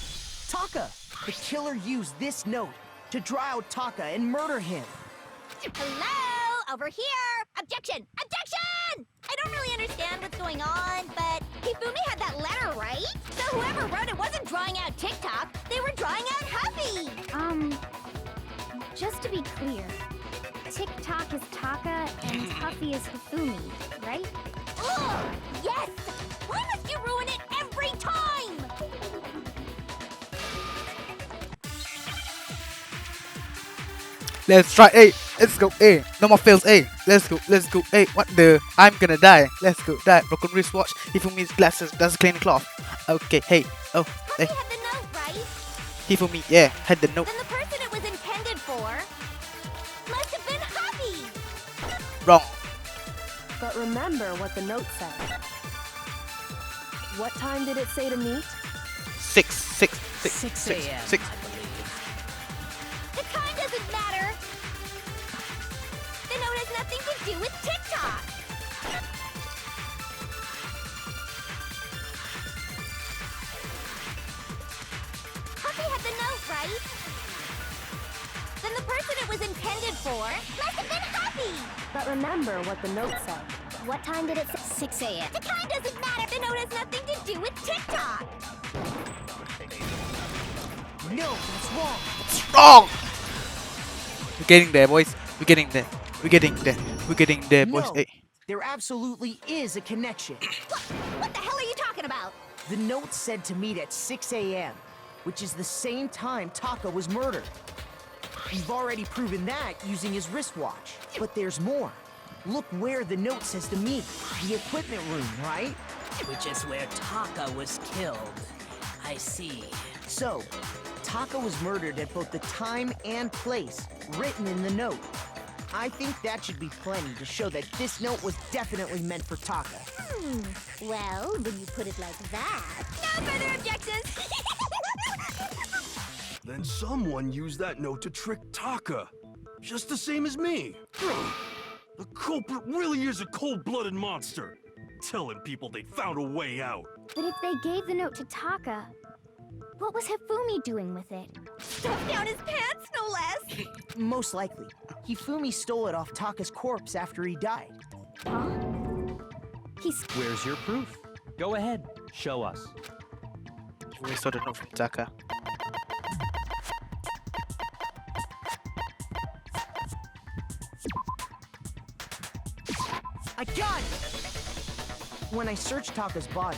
Taka! The killer used this note to draw out Taka and murder him. Hello? Over here! Objection! Objection! I don't really understand what's going on, but Hifumi had that letter, right? So whoever wrote it wasn't drawing out TikTok, they were drawing out Huffy! Just to be clear, TikTok is Taka and Huffy is Hifumi, right? Ugh! Yes! Why must you ruin it every time? Let's try, hey, let's go, hey, no more fails, hey, let's go, hey, what the, I'm gonna die, let's go, die, broken wristwatch, Hifumi's glasses, that's a clean cloth, okay, hey, oh, Huffy hey, had the note, right? Hifumi, yeah, had the note, Then the person it was intended for must have been Huffy! wrong, But remember what the note said. What time did it say to meet? 6 a.m. 6. I believe. The time doesn't matter! The note has nothing to do with TikTok! Huffy had the note, right? Then the person it was intended for must have been Huffy! But remember what the note said. What time did it say? 6 a.m. The time doesn't matter! The note has nothing to do with TikTok! No, that's wrong. It's wrong, we're getting there, boys, we're getting there, we're getting there, we're getting there, boys, No. hey, There absolutely is a connection. What the hell are you talking about? The note said to meet at 6 a.m., which is the same time Taka was murdered. You've already proven that using his wristwatch. But there's more. Look where the note says to meet. The equipment room, right? Which is where Taka was killed. I see. So, Taka was murdered at both the time and place written in the note. I think that should be plenty to show that this note was definitely meant for Taka. Well, when you put it like that... No further objections! Then someone used that note to trick Taka. Just the same as me. The culprit really is a cold-blooded monster. Telling people they found a way out. But if they gave the note to Taka, what was Hifumi doing with it? Stuffed down his pants, no less. Most likely. Hifumi stole it off Taka's corpse after he died. Huh? He's Where's your proof? Go ahead, show us. We saw the note from Taka. I got it! When I searched Taka's body,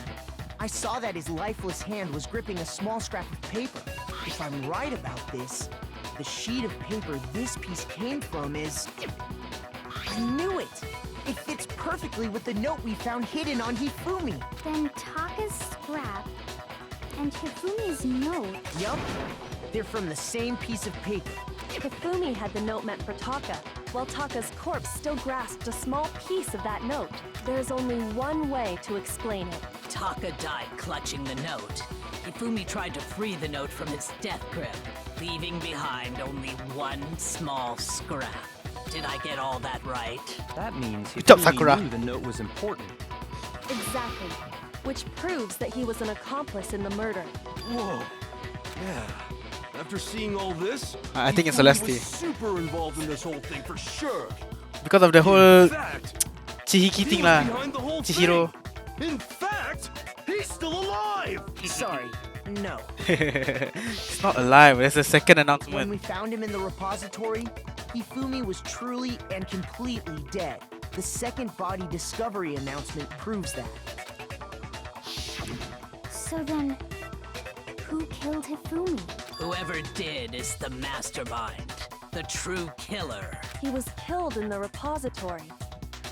I saw that his lifeless hand was gripping a small scrap of paper. If I'm right about this, the sheet of paper this piece came from is... I knew it! It fits perfectly with the note we found hidden on Hifumi. Then Taka's scrap and Hifumi's note. Yup, they're from the same piece of paper. Hifumi had the note meant for Taka, while Taka's corpse still grasped a small piece of that note. There's only one way to explain it. Taka died clutching the note. Hifumi tried to free the note from his death grip, leaving behind only one small scrap. Did I get all that right? That means Good job, Hifumi Sakura. knew the note was important. Exactly. Which proves that he was an accomplice in the murder. Whoa. Yeah. After seeing all this, I think it's Hifumi Celeste. was super involved in this whole thing for sure. Because of the In whole fact, Chihiki he thing was lah. behind the whole Chihiro. thing. In fact, he's still alive. Sorry, no. It's not alive. There's a second When announcement. we found him in the repository, Hifumi was truly and completely dead. The second body discovery announcement proves that. So then, who killed Hifumi? Whoever did is the mastermind, the true killer. He was killed in the repository.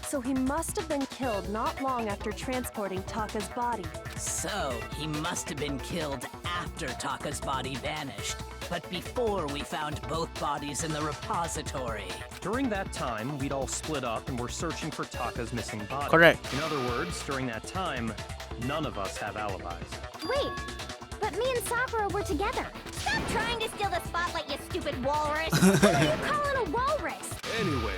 So he must have been killed not long after transporting Taka's body. So, he must have been killed after Taka's body vanished, but before we found both bodies in the repository. During that time, we'd all split up and were searching for Taka's missing body. Correct. In other words, during that time, none of us have alibis. Wait, but me and Sakura were together. Stop trying to steal the spotlight, you stupid walrus. What are you calling a walrus? Anyway,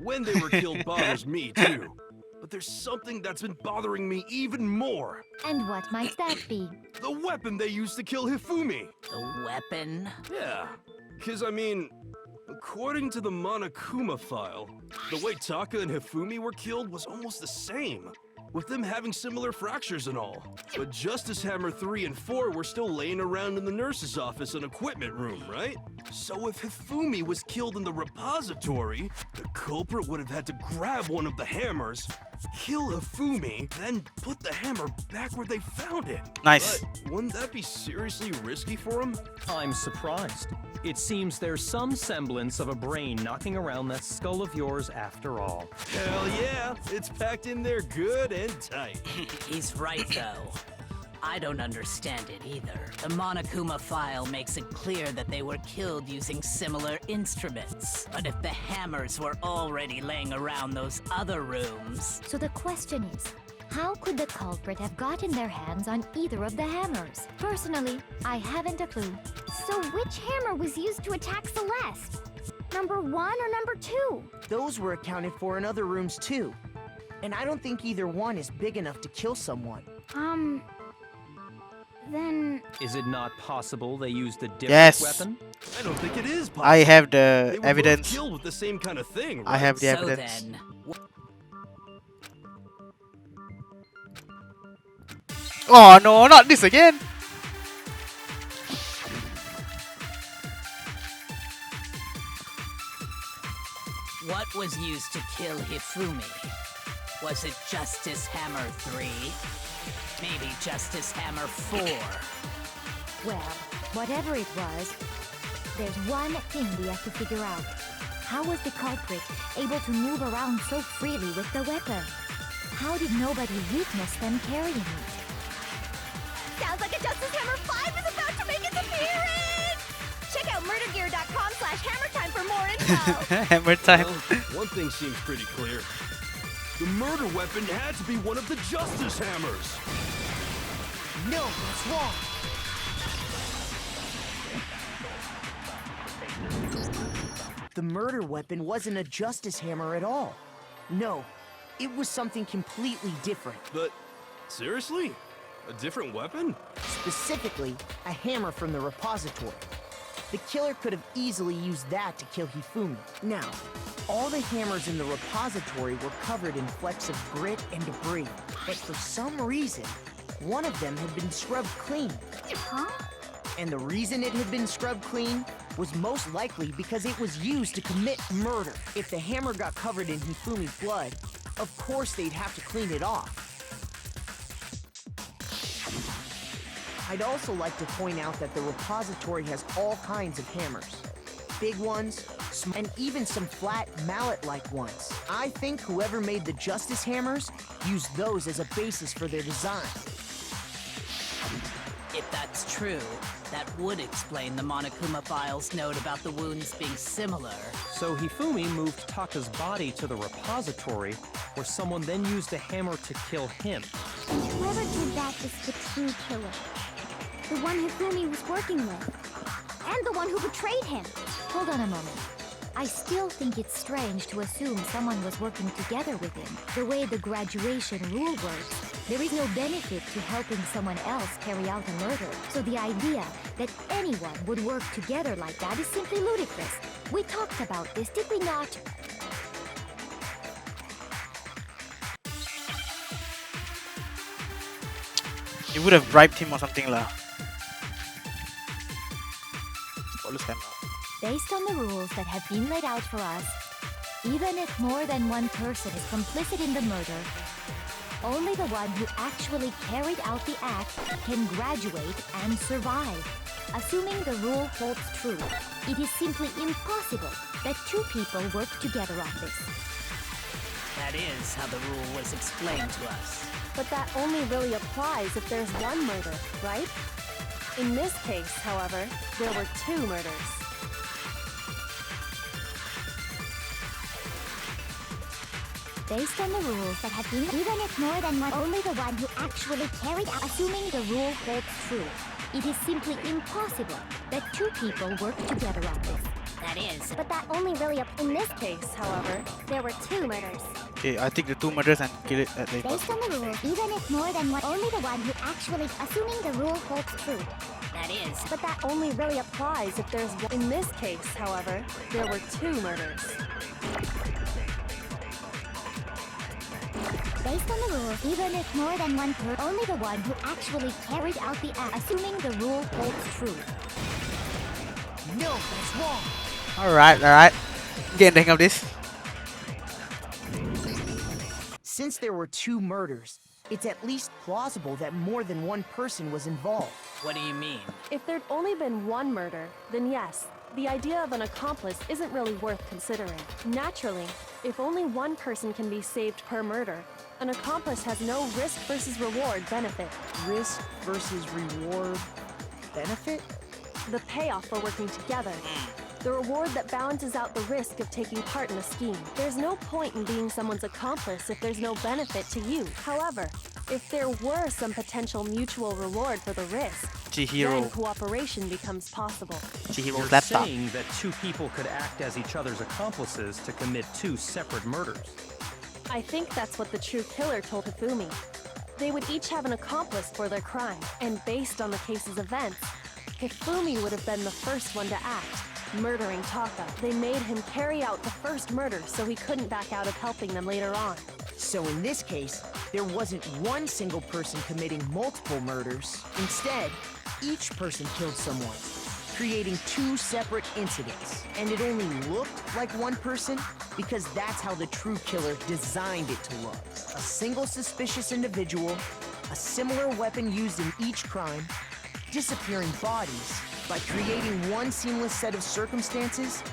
when they were killed bothers me too. But there's something that's been bothering me even more. And what might that be? The weapon they used to kill Hifumi. The weapon? Yeah, because I mean, according to the Monokuma file, the way Taka and Hifumi were killed was almost the same, with them having similar fractures and all. But Justice Hammer 3 and 4 were still laying around in the nurse's office and equipment room, right? So if Hifumi was killed in the repository, the culprit would have had to grab one of the hammers, kill Hifumi, then put the hammer back where they found it. Nice. But wouldn't that be seriously risky for him? I'm surprised. It seems there's some semblance of a brain knocking around that skull of yours after all. Hell yeah, it's packed in there good and tight. He's right, though. I don't understand it either. The Monokuma file makes it clear that they were killed using similar instruments. But if the hammers were already laying around those other rooms... So the question is, how could the culprit have gotten their hands on either of the hammers? Personally, I haven't a clue. So which hammer was used to attack Celeste? Number 1 or number 2? Those were accounted for in other rooms too. And I don't think either one is big enough to kill someone. Then Is it not possible they used a different Yes. weapon? I don't think it is possible. I have They the were evidence. both killed with the same kind of thing, I right? have the So evidence. then, Oh no, not this again. what was used to kill Hifumi? Was it Justice Hammer 3? Maybe Justice Hammer 4? Well, whatever it was, there's one thing we have to figure out. How was the culprit able to move around so freely with the weapon? How did nobody witness them carrying it? Sounds like a Justice Hammer 5 is about to make its appearance! Check out murdergear.com/hammertime for more info! Hammer time. Well, one thing seems pretty clear. The murder weapon had to be one of the Justice Hammers. No, that's wrong. The murder weapon wasn't a justice hammer at all. No, it was something completely different. But, seriously? A different weapon? Specifically, a hammer from the repository. The killer could have easily used that to kill Hifumi. Now, all the hammers in the repository were covered in flecks of grit and debris, but for some reason, one of them had been scrubbed clean. Huh? And the reason it had been scrubbed clean was most likely because it was used to commit murder. If the hammer got covered in Hifumi's blood, of course they'd have to clean it off. I'd also like to point out that the repository has all kinds of hammers. Big ones, and even some flat mallet-like ones. I think whoever made the Justice hammers used those as a basis for their design. If that's true, that would explain the Monokuma file's note about the wounds being similar. So Hifumi moved Taka's body to the repository, where someone then used a hammer to kill him. And whoever did that is the true killer. The one Hifumi was working with. And the one who betrayed him. Hold on a moment. I still think it's strange to assume someone was working together with him. The way the graduation rule works, there is no benefit to helping someone else carry out a murder. So the idea that anyone would work together like that is simply ludicrous. We talked about this, did we not? You would have bribed him or something lah. Always hammer. Based on the rules that have been laid out for us, even if more than one person is complicit in the murder, only the one who actually carried out the act can graduate and survive. Assuming the rule holds true, it is simply impossible that two people work together on this. That is how the rule was explained to us. But that only really applies if there's one murder, right? In this case, however, there were two murders. Based on the rules that have been, even if more than one, only the one who actually carried out, assuming the rule holds true, it is simply impossible that two people work together on this. That is. But that only really In this case, however, there were two murders. Okay, I think the two murders and kill it at later. Based on the rules, even if more than one, only the one who actually, assuming the rule holds true. That is. but that only really applies if there's one. In this case, however, there were two murders. Based on the rules, even if more than one only the one who actually carried out the act, assuming the rule holds true. No, that's wrong. Alright. Getting the hang of this. Since there were two murders, it's at least plausible that more than one person was involved. What do you mean? If there'd only been one murder, then yes, the idea of an accomplice isn't really worth considering. Naturally, if only one person can be saved per murder, an accomplice has no risk versus reward benefit. Risk versus reward benefit? The payoff for working together. The reward that balances out the risk of taking part in a scheme. There's no point in being someone's accomplice if there's no benefit to you. However, if there were some potential mutual reward for the risk, then Chihiro. cooperation becomes possible. Chihiro's You're laptop. saying that two people could act as each other's accomplices to commit two separate murders. I think that's what the true killer told Hifumi. They would each have an accomplice for their crime, and based on the case's events, Hifumi would have been the first one to act, murdering Taka. They made him carry out the first murder so he couldn't back out of helping them later on. So in this case, there wasn't one single person committing multiple murders. Instead, each person killed someone, creating two separate incidents. And it only looked like one person because that's how the true killer designed it to look. A single suspicious individual, a similar weapon used in each crime, disappearing bodies. By creating one seamless set of circumstances,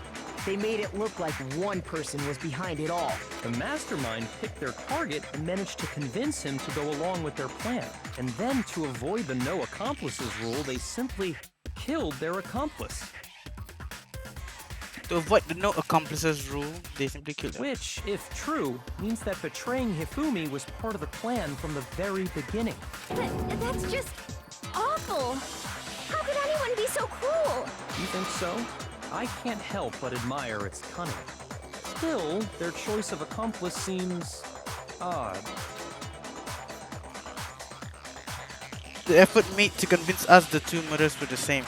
they made it look like one person was behind it all. The mastermind picked their target and managed to convince him to go along with their plan. And then, to avoid the no accomplices rule, they simply killed their accomplice. To avoid the no accomplices rule, they simply killed them. Which, if true, means that betraying Hifumi was part of the plan from the very beginning. That's just awful. How could anyone be so cruel? You think so? I can't help but admire its cunning. Still, their choice of accomplice seems odd. The effort made to convince us the two murders were the same.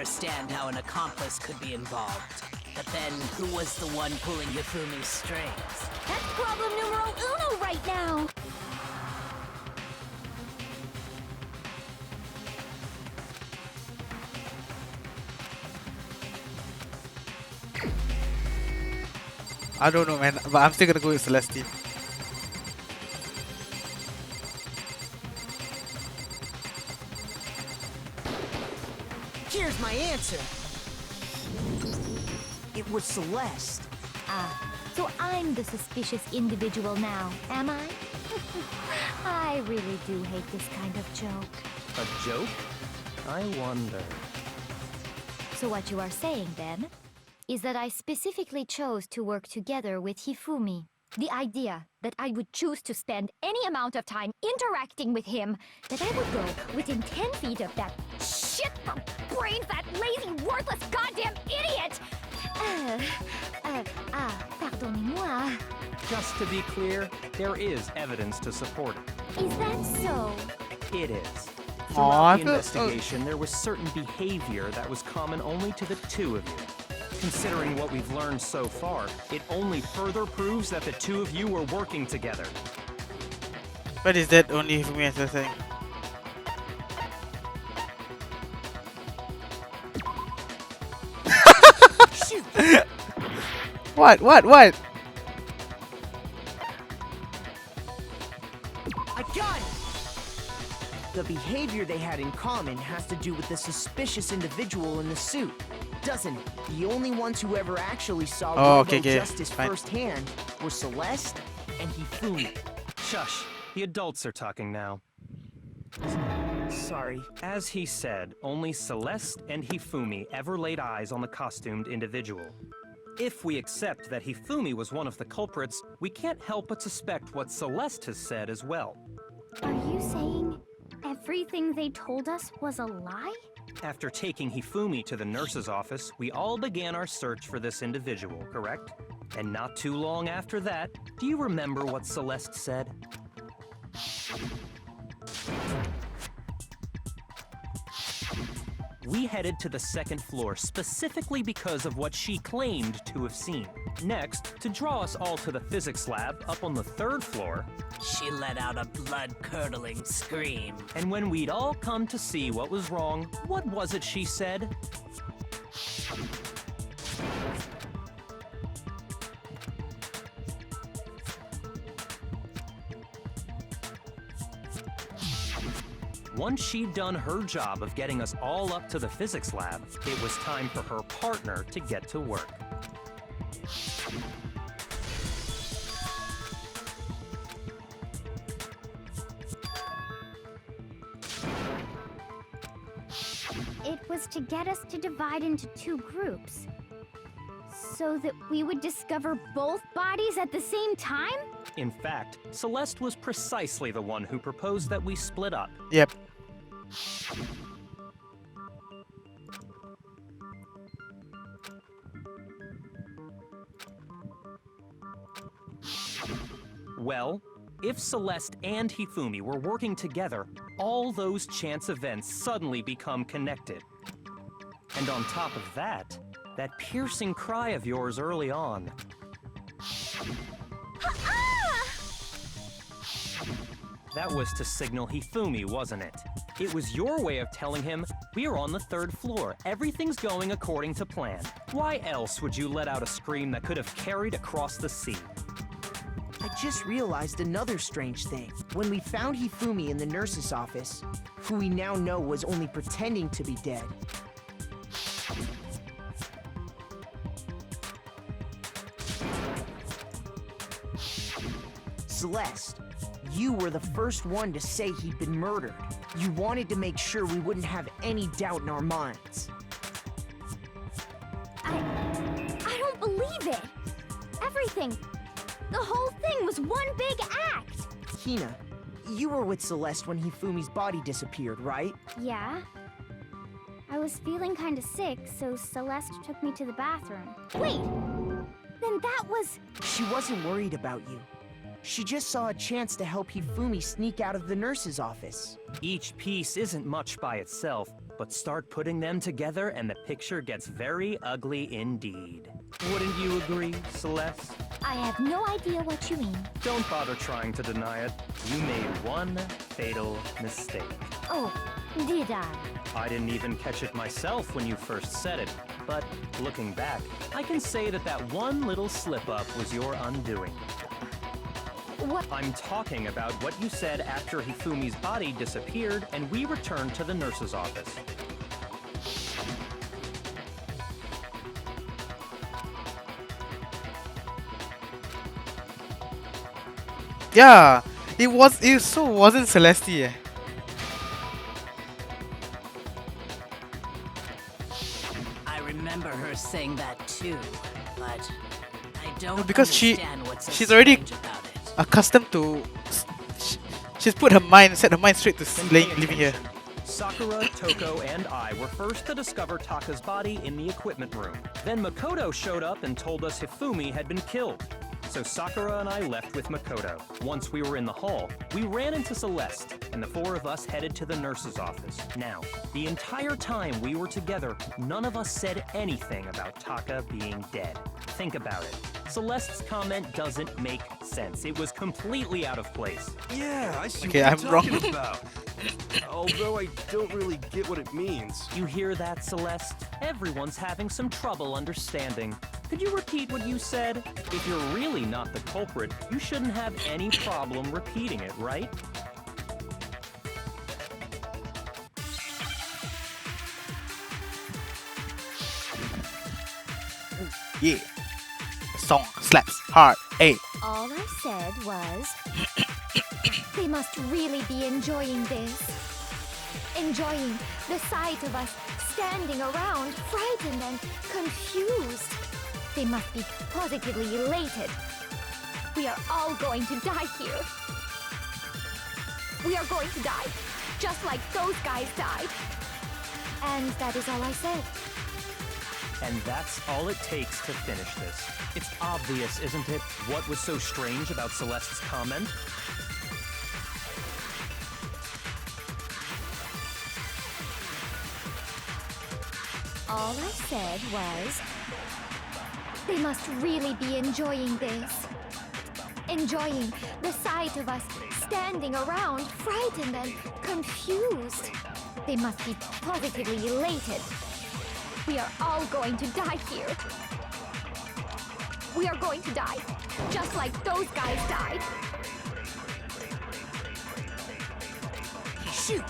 understand how an accomplice could be involved. But then, who was the one pulling Hifumi's strings? That's problem numero uno right now. I don't know, man, but I'm still gonna go with Celestine. Here's my answer. It was Celeste. Ah, so I'm the suspicious individual now, am I? I really do hate this kind of joke. A joke? I wonder. So what you are saying, then, is that I specifically chose to work together with Hifumi. The idea that I would choose to spend any amount of time interacting with him, that I would go within 10 feet of that shit from brain-fat, lazy, worthless goddamn idiot! Pardonnez-moi. Just to be clear, there is evidence to support it. Is that so? It is. Aw, Throughout I the feel- investigation, there was certain behavior that was common only to the two of you. Considering what we've learned so far, it only further proves that the two of you were working together. But is that only for me as a thing? What? I got it! The behavior they had in common has to do with the suspicious individual in the suit, doesn't it? The only ones who ever actually saw okay, Justice fine. firsthand were Celeste and Hifumi. Shush, the adults are talking now. Sorry. As he said, only Celeste and Hifumi ever laid eyes on the costumed individual. If we accept that Hifumi was one of the culprits, we can't help but suspect what Celeste has said as well. Are you saying everything they told us was a lie? After taking Hifumi to the nurse's office, we all began our search for this individual, correct? And not too long after that, do you remember what Celeste said? We headed to the second floor specifically because of what she claimed to have seen. Next, to draw us all to the physics lab up on the third floor, She let out a blood-curdling scream. and when we'd all come to see what was wrong, what was it she said? Once she'd done her job of getting us all up to the physics lab, it was time for her partner to get to work. It was to get us to divide into two groups. So that we would discover both bodies at the same time? In fact, Celeste was precisely the one who proposed that we split up. Yep. Well, if Celeste and Hifumi were working together, all those chance events suddenly become connected. And on top of that, that piercing cry of yours early on. That was to signal Hifumi, wasn't it? It was your way of telling him, we're on the third floor, everything's going according to plan. Why else would you let out a scream that could have carried across the sea? I just realized another strange thing. When we found Hifumi in the nurse's office, who we now know was only pretending to be dead, Celeste, you were the first one to say he'd been murdered. You wanted to make sure we wouldn't have any doubt in our minds. I don't believe it. Everything, the whole thing was one big act. Hina, you were with Celeste when Hifumi's body disappeared, right? Yeah. I was feeling kind of sick, so Celeste took me to the bathroom. Wait! Then that was... She wasn't worried about you. She just saw a chance to help Hifumi sneak out of the nurse's office. Each piece isn't much by itself, But start putting them together and the picture gets very ugly indeed. Wouldn't you agree, Celeste? I have no idea what you mean. Don't bother trying to deny it. You made one fatal mistake. Oh, did I? I didn't even catch it myself when you first said it. But looking back, I can say that that one little slip-up was your undoing. What? I'm talking about what you said after Hifumi's body disappeared and we returned to the nurse's office. Yeah, it so wasn't Celeste. I remember her saying that too, but I don't because understand what's so she's already strange about it. accustomed to. She's set her mind straight to Then pay living here. attention. Sakura, Toko, and I were first to discover Taka's body in the equipment room. Then Makoto showed up and told us Hifumi had been killed. So Sakura and I left with Makoto. Once we were in the hall, we ran into Celeste, and the four of us headed to the nurse's office. Now, the entire time we were together, none of us said anything about Taka being dead. Think about it. Celeste's comment doesn't make sense. It was completely out of place. Yeah, I see Okay, what I'm you're wrong. talking about. Although I don't really get what it means. You hear that, Celeste? Everyone's having some trouble understanding. Could you repeat what you said? If you're really not the culprit, you shouldn't have any problem repeating it, right? Yeah, the song slaps hard. Hey, All I said was, they must really be enjoying this. Enjoying the sight of us standing around, frightened and confused. They must be positively elated. We are all going to die here. We are going to die, just like those guys died. And that is all I said. And that's all it takes to finish this. It's obvious, isn't it? What was so strange about Celeste's comment? All I said was, they must really be enjoying this. Enjoying the sight of us standing around, frightened and confused. They must be positively elated. We are all going to die here. We are going to die, just like those guys died. Shoot!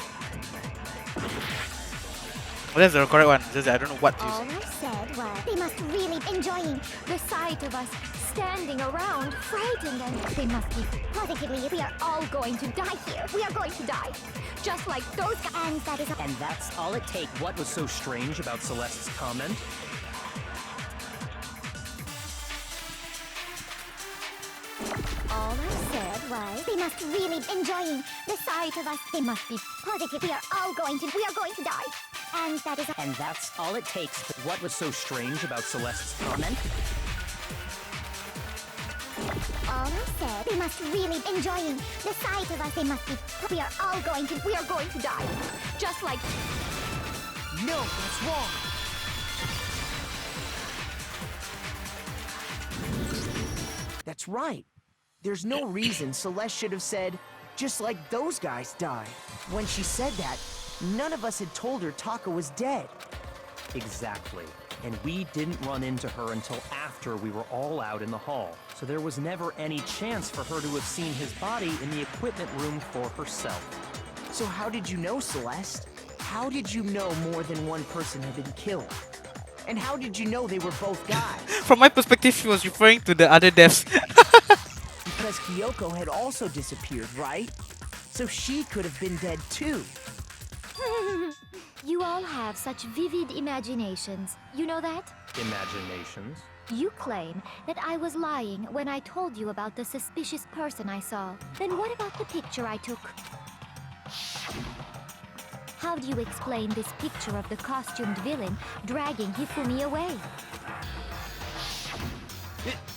well, that's the correct one. Just that I don't know what to use. All I said was, they must really be enjoying the sight of us standing around, frightened and they must be positively. We are all going to die here. We are going to die, just like those guys. And that is. And that's all it takes. What was so strange about Celeste's comment? All I said was, they must really be enjoying the sight of us. They must be positive. We are going to die. And that is. And that's all it takes. What was so strange about Celeste's comment? All I said, they must really be enjoying the sight of us. They must be. We are going to die, just like. No, that's wrong. That's right. There's no reason Celeste should have said, just like those guys died. When she said that, none of us had told her Taka was dead. Exactly. And we didn't run into her until after we were all out in the hall. So there was never any chance for her to have seen his body in the equipment room for herself. So how did you know, Celeste? How did you know more than one person had been killed? And how did you know they were both guys? From my perspective, she was referring to the other deaths. Because Kyoko had also disappeared, right? So she could have been dead too. You all have such vivid imaginations. You know that? Imaginations. You claim that I was lying when I told you about the suspicious person I saw. Then what about the picture I took? How do you explain this picture of the costumed villain dragging Hifumi away?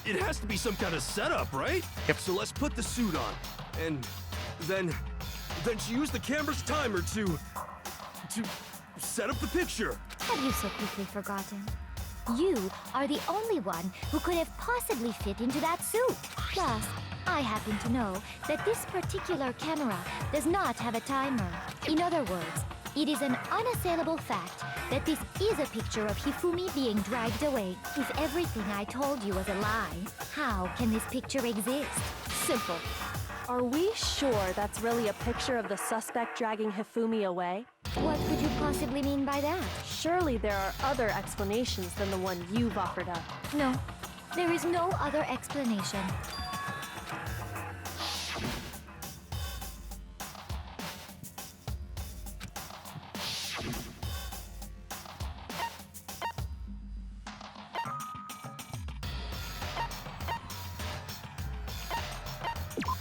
It has to be some kind of setup, right? Yep. So let's put the suit on. And then she used the camera's timer to Set up the picture. Have you so quickly forgotten? You are the only one who could have possibly fit into that suit. Plus, I happen to know that this particular camera does not have a timer. In other words, it is an unassailable fact that this is a picture of Hifumi being dragged away. If everything I told you was a lie, how can this picture exist? Simple. Are we sure that's really a picture of the suspect dragging Hifumi away? What could you possibly mean by that? Surely there are other explanations than the one you've offered up. No, there is no other explanation.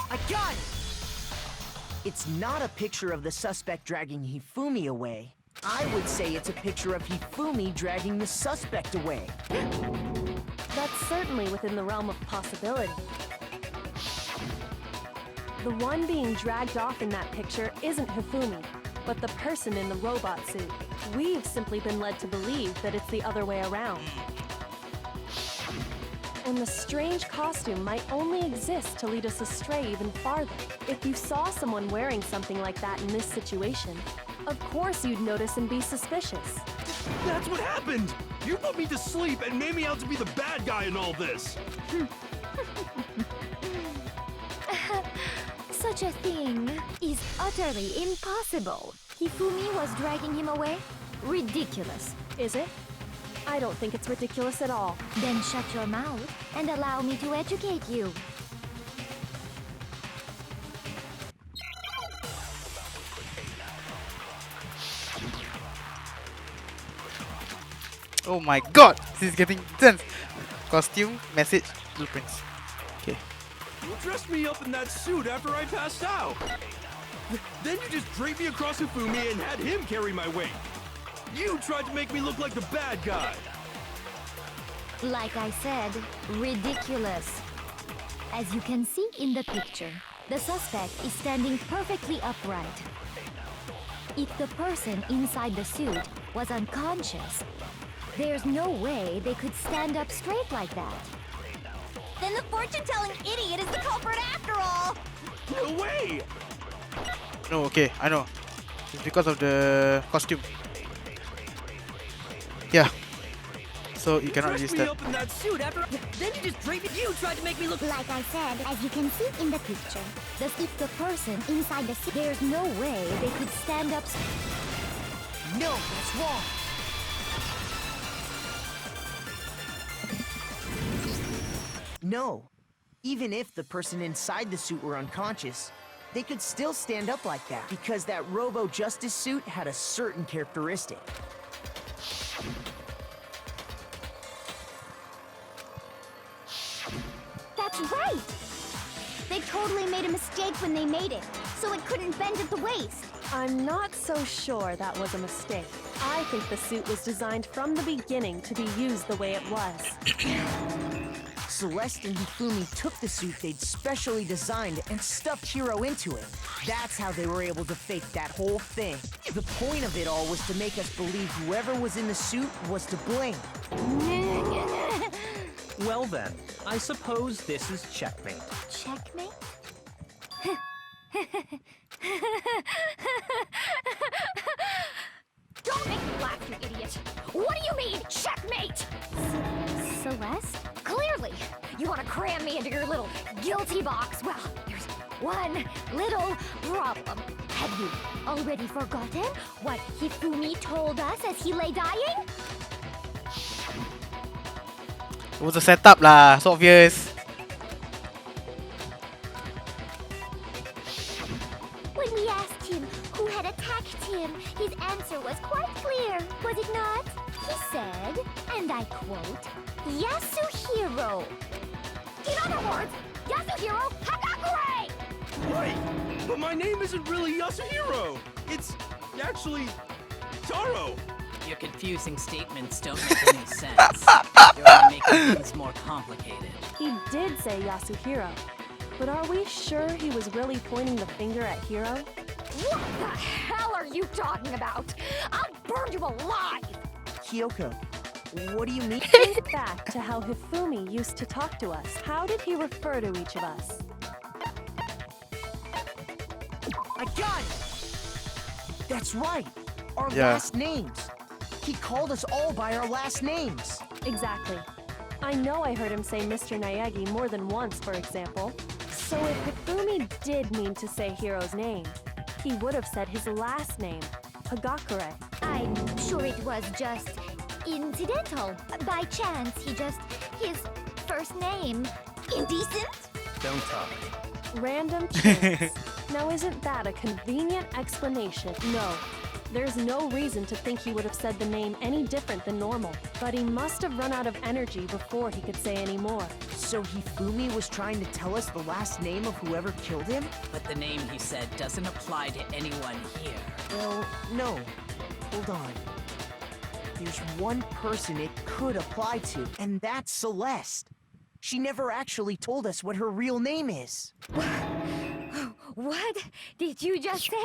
I got it! It's not a picture of the suspect dragging Hifumi away. I would say it's a picture of Hifumi dragging the suspect away. That's certainly within the realm of possibility. The one being dragged off in that picture isn't Hifumi, but the person in the robot suit. We've simply been led to believe that it's the other way around. And the strange costume might only exist to lead us astray even farther. If you saw someone wearing something like that in this situation, of course you'd notice and be suspicious. That's what happened! You put me to sleep and made me out to be the bad guy in all this! Such a thing is utterly impossible. Hifumi was dragging him away? Ridiculous. Is it? I don't think it's ridiculous at all. Then shut your mouth and allow me to educate you. Oh my god, this is getting intense. Costume, message, blueprints. Okay. You dressed me up in that suit after I passed out. Then you just draped me across Hifumi and had him carry my weight. You tried to make me look like the bad guy. Like I said, ridiculous. As you can see in the picture, the suspect is standing perfectly upright. If the person inside the suit was unconscious, there's no way they could stand up straight like that. Then the fortune-telling idiot is the culprit after all! No way! No, okay, I know. It's because of the costume. Yeah. So you cannot Dressed use me that. up in that suit after... Then you just draped it. You tried to make me look. Like I said, as you can see in the picture, If the person inside the suit, there's no way they could stand up. No, that's wrong. No. Even if the person inside the suit were unconscious, they could still stand up like that because that Robo-Justice suit had a certain characteristic. that's right! They totally made a mistake when they made it, so it couldn't bend at the waist. I'm not so sure that was a mistake. I think the suit was designed from the beginning to be used the way it was. Celeste and Hifumi took the suit they'd specially designed and stuffed Hiro into it. That's how they were able to fake that whole thing. The point of it all was to make us believe whoever was in the suit was to blame. Well then, I suppose this is checkmate. Checkmate? Don't make me laugh, you idiot! What do you mean, checkmate? Celeste? Clearly, you want to cram me into your little guilty box. Well, there's one little problem. Have you already forgotten what Hifumi told us as he lay dying? It was a setup lah, so obvious. When we asked him who had attacked him, his answer was quite clear, was it not? He said, and I quote, Yasuhiro. In other words, Yasuhiro Hagakure! Right! But my name isn't really Yasuhiro! It's actually Taro! Your confusing statements don't make any sense. You're only making things more complicated. He did say Yasuhiro, but are we sure he was really pointing the finger at Hiro? What the hell are you talking about? I'll burned you alive! Kyoko, what do you mean? Think back to how Hifumi used to talk to us. How did he refer to each of us? I got it! That's right! Our Yeah. last names! He called us all by our last names! Exactly. I know I heard him say Mr. Naegi more than once, for example. So if Hifumi did mean to say Hiro's name, he would have said his last name, Hagakure. I'm sure it was just incidental. By chance, his first name. Indecent? Don't talk. Random chance. Now isn't that a convenient explanation? No. There's no reason to think he would have said the name any different than normal. But he must have run out of energy before he could say any more. So Hifumi was trying to tell us the last name of whoever killed him? But the name he said doesn't apply to anyone here. Well, no. Hold on. There's one person it could apply to, and that's Celeste. She never actually told us what her real name is. What did you just say?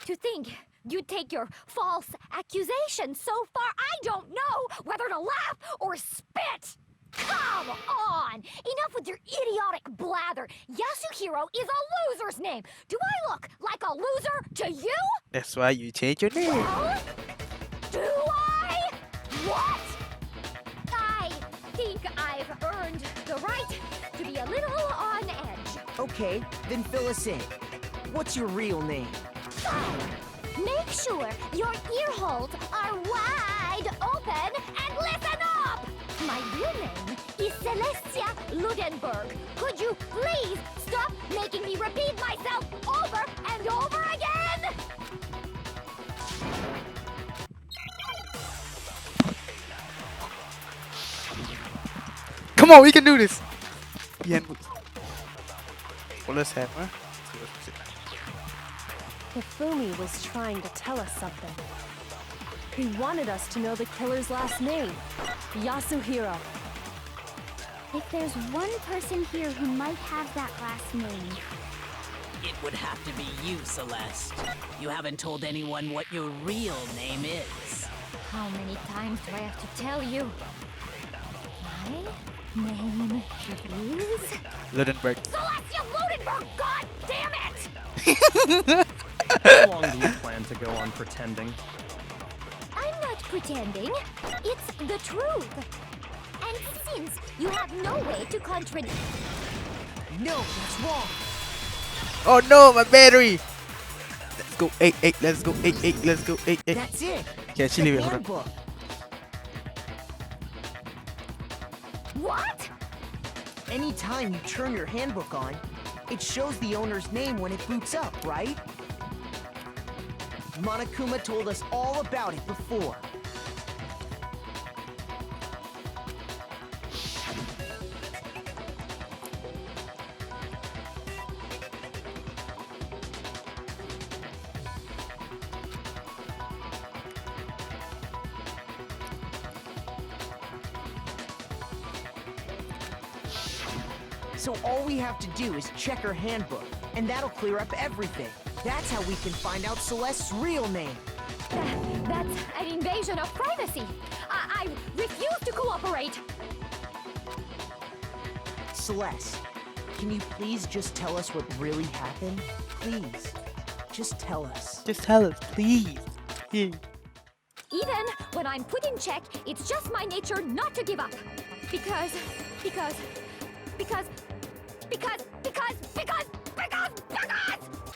To think you'd take your false accusation so far, I don't know whether to laugh or spit! Come on! Enough with your idiotic blather! Yasuhiro is a loser's name! Do I look like a loser to you? That's why you change your name. Well, do I? What? I think I've earned the right to be a little on edge. Okay, then fill us in. What's your real name? Fine. Make sure your ear holes are wide open and listen up! My real name is Celestia Ludenberg. Could you please stop making me repeat myself over and over again? Come on, we can do this. Yeah. Well, let's have, huh? Hifumi was trying to tell us something. He wanted us to know the killer's last name, Yasuhiro. If there's one person here who might have that last name, It would have to be you, Celeste. You haven't told anyone what your real name is. how many times do I have to tell you? My name is Ludenberg. Celestia Ludenberg! God damn it! How long do you plan to go on pretending? I'm not pretending. It's the truth. And since you have no way to contradict... No, that's wrong. Oh no, my battery. Let's go 8-8. Let's go 8-8. Let's go 8-8. That's it. Yeah, The chili. Hold on. handbook. What? Anytime you turn your handbook on, it shows the owner's name when it boots up, right? Monokuma told us all about it before. So all we have to do is check her handbook, and that'll clear up everything. That's how we can find out Celeste's real name. That's an invasion of privacy. I refuse to cooperate. Celeste, can you please just tell us what really happened? Please, just tell us. Just tell us, please. Yeah. Even when I'm put in check, it's just my nature not to give up. Because,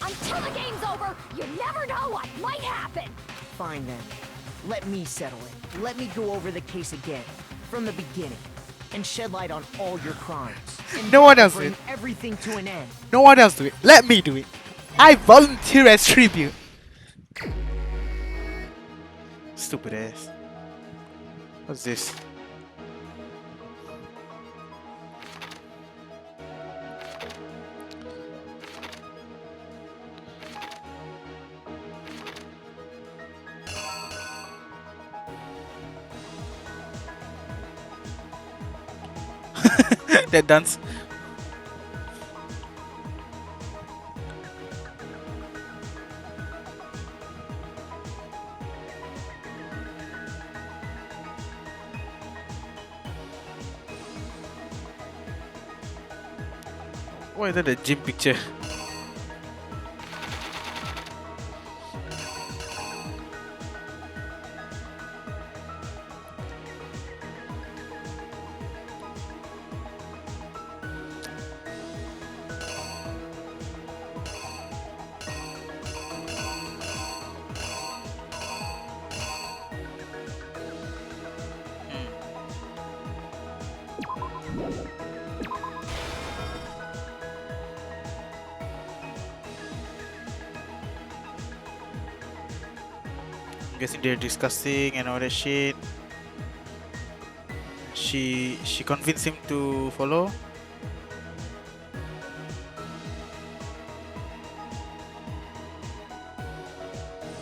until the game's over, you never know what might happen. Fine then. Let me settle it. Let me go over the case again, from the beginning, and shed light on all your crimes. And No one else bring did. everything to an end. No one else do it. Let me do it. I volunteer as tribute. Stupid ass. What's this? That dance. Why is that a gym picture? I'm guessing they're discussing and all that shit. She convinced him to follow.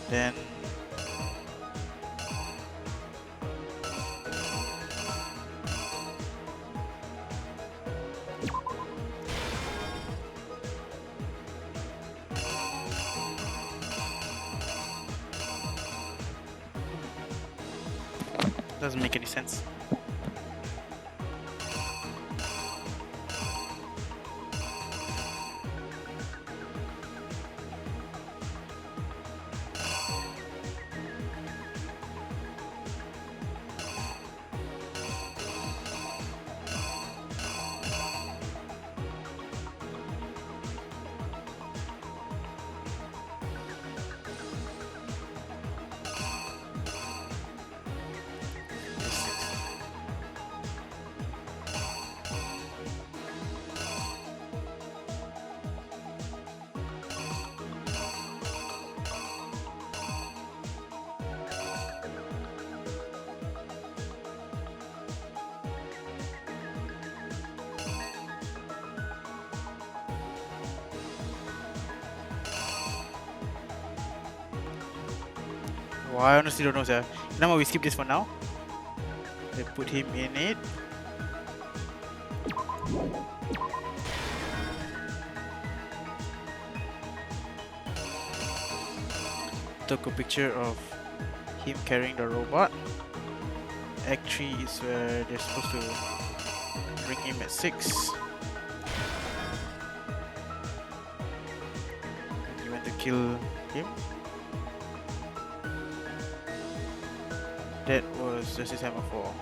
Then doesn't make any sense. Well, I honestly don't know, sir. You know what? We skip this for now. They put him in it. Took a picture of him carrying the robot. Act 3 is where they're supposed to bring him at 6. And you went to kill him. That was Justice Hammer 4.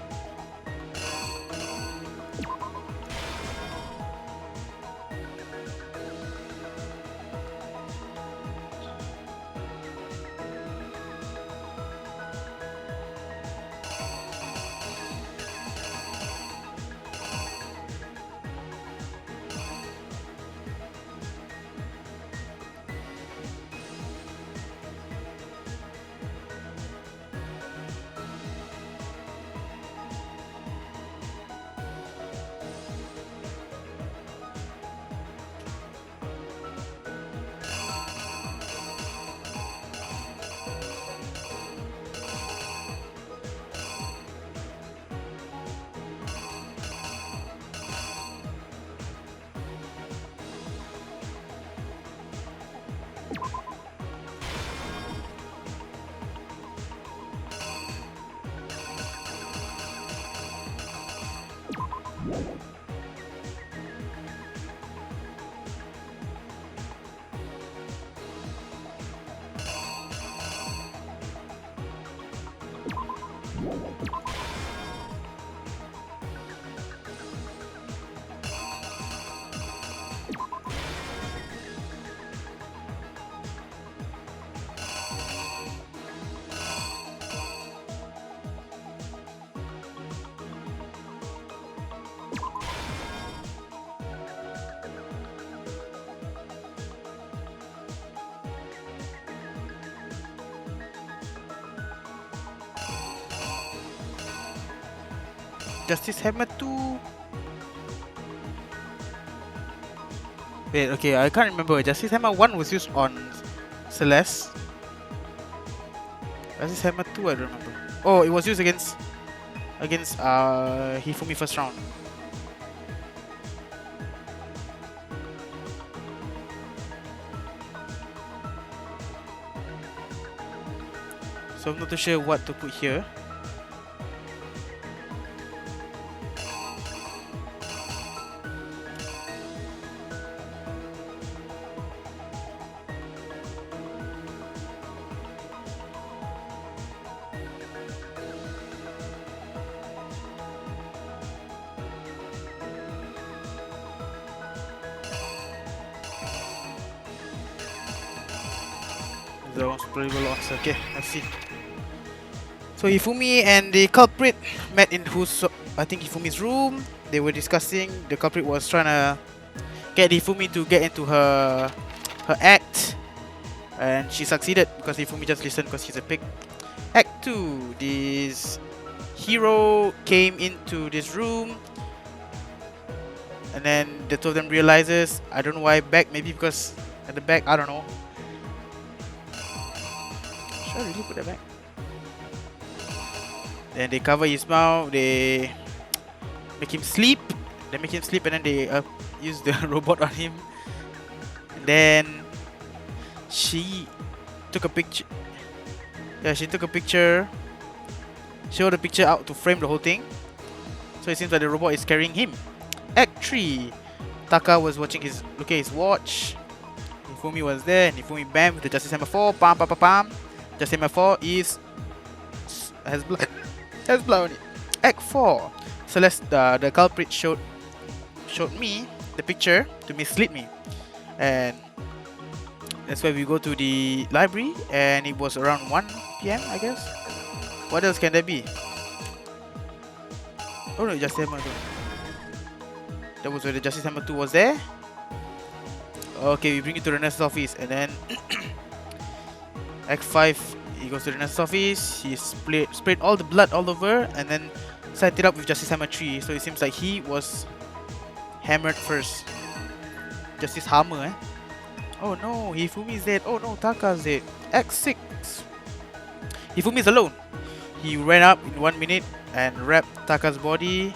Justice Hammer 2. Wait, okay, I can't remember. Justice Hammer 1 was used on Celeste. Justice Hammer 2, I don't remember. Oh, it was used against Hifumi first round. So I'm not too sure what to put here. The unexplainable answer. Okay, let's see. So Hifumi and the culprit met in I think Hifumi's room. They were discussing. The culprit was trying to get Hifumi to get into her act, and she succeeded because Hifumi just listened because she's a pig. Act 2. This hero came into this room, and then the two of them realizes, I don't know why back, maybe because at the back, I don't know. Should I really put that back? Then they cover his mouth, they make him sleep. They make him sleep and then they use the robot on him. And then she took a picture. Yeah, she took a picture. Showed the picture out to frame the whole thing. So it seems like the robot is carrying him. Act 3. Taka was looking at his watch. Hifumi was there and Hifumi bam with the Justice Hammer 4. Pam pam pam pam. Justice Hammer 4 has blood. Has blood on it. Act 4. Celeste, the culprit showed me the picture to mislead me, and that's why we go to the library, and it was around 1 PM, I guess. What else can there be? Oh no, Justice Hammer 2. That was where the Justice Hammer 2 was there. Okay, we bring it to the nurse's office, and then Act 5, he goes to the nurse's office. He sprayed all the blood all over, and then set it up with Justice Hammer 3. So it seems like he was hammered first. Justice Hammer, eh? Oh no, Hifumi's dead. Oh no, Taka's dead. Act 6. Hifumi's alone. He ran up in 1 minute and wrapped Taka's body,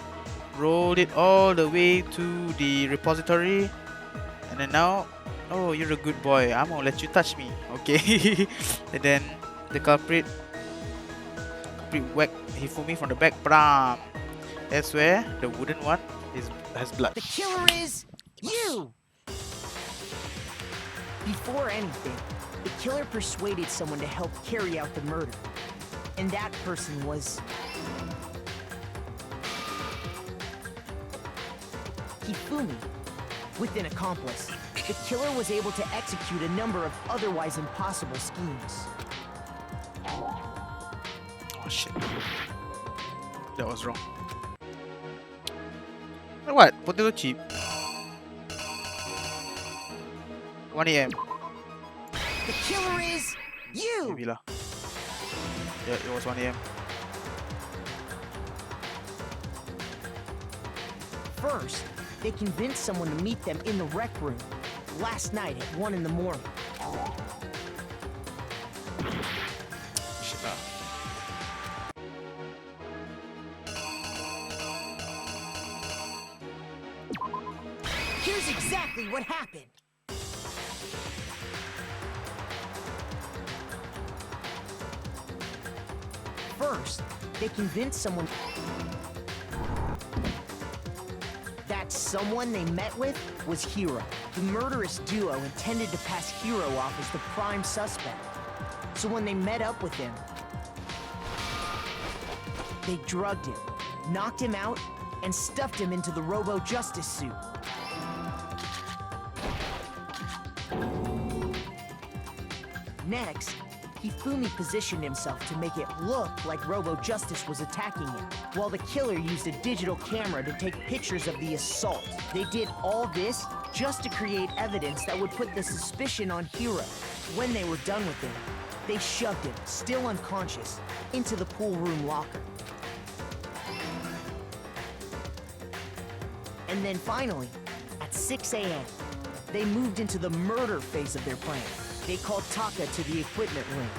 rolled it all the way to the repository, and then now, oh, you're a good boy, I'm gonna let you touch me. Okay. And then the culprit whacked Hifumi from the back. Bram. That's where the wooden one has blood. The killer is you! Before anything, the killer persuaded someone to help carry out the murder. And that person was... Hifumi. With an accomplice, the killer was able to execute a number of otherwise impossible schemes. Oh shit. That was wrong. What? Potato chip? 1 AM. The killer is you! Maybe lah. Yeah, it was 1 AM. First, they convinced someone to meet them in the rec room last night at 1 in the morning. Shit lah. Here's exactly what happened. First, they convinced someone... That someone they met with was Hiro. The murderous duo intended to pass Hiro off as the prime suspect. So when they met up with him, they drugged him, knocked him out, and stuffed him into the Robo-Justice suit. Next, Hifumi positioned himself to make it look like Robo-Justice was attacking him, while the killer used a digital camera to take pictures of the assault. They did all this just to create evidence that would put the suspicion on Hiro. When they were done with him, they shoved him, still unconscious, into the pool room locker. And then finally, at 6 AM, they moved into the murder phase of their plan. They called Taka to the equipment room.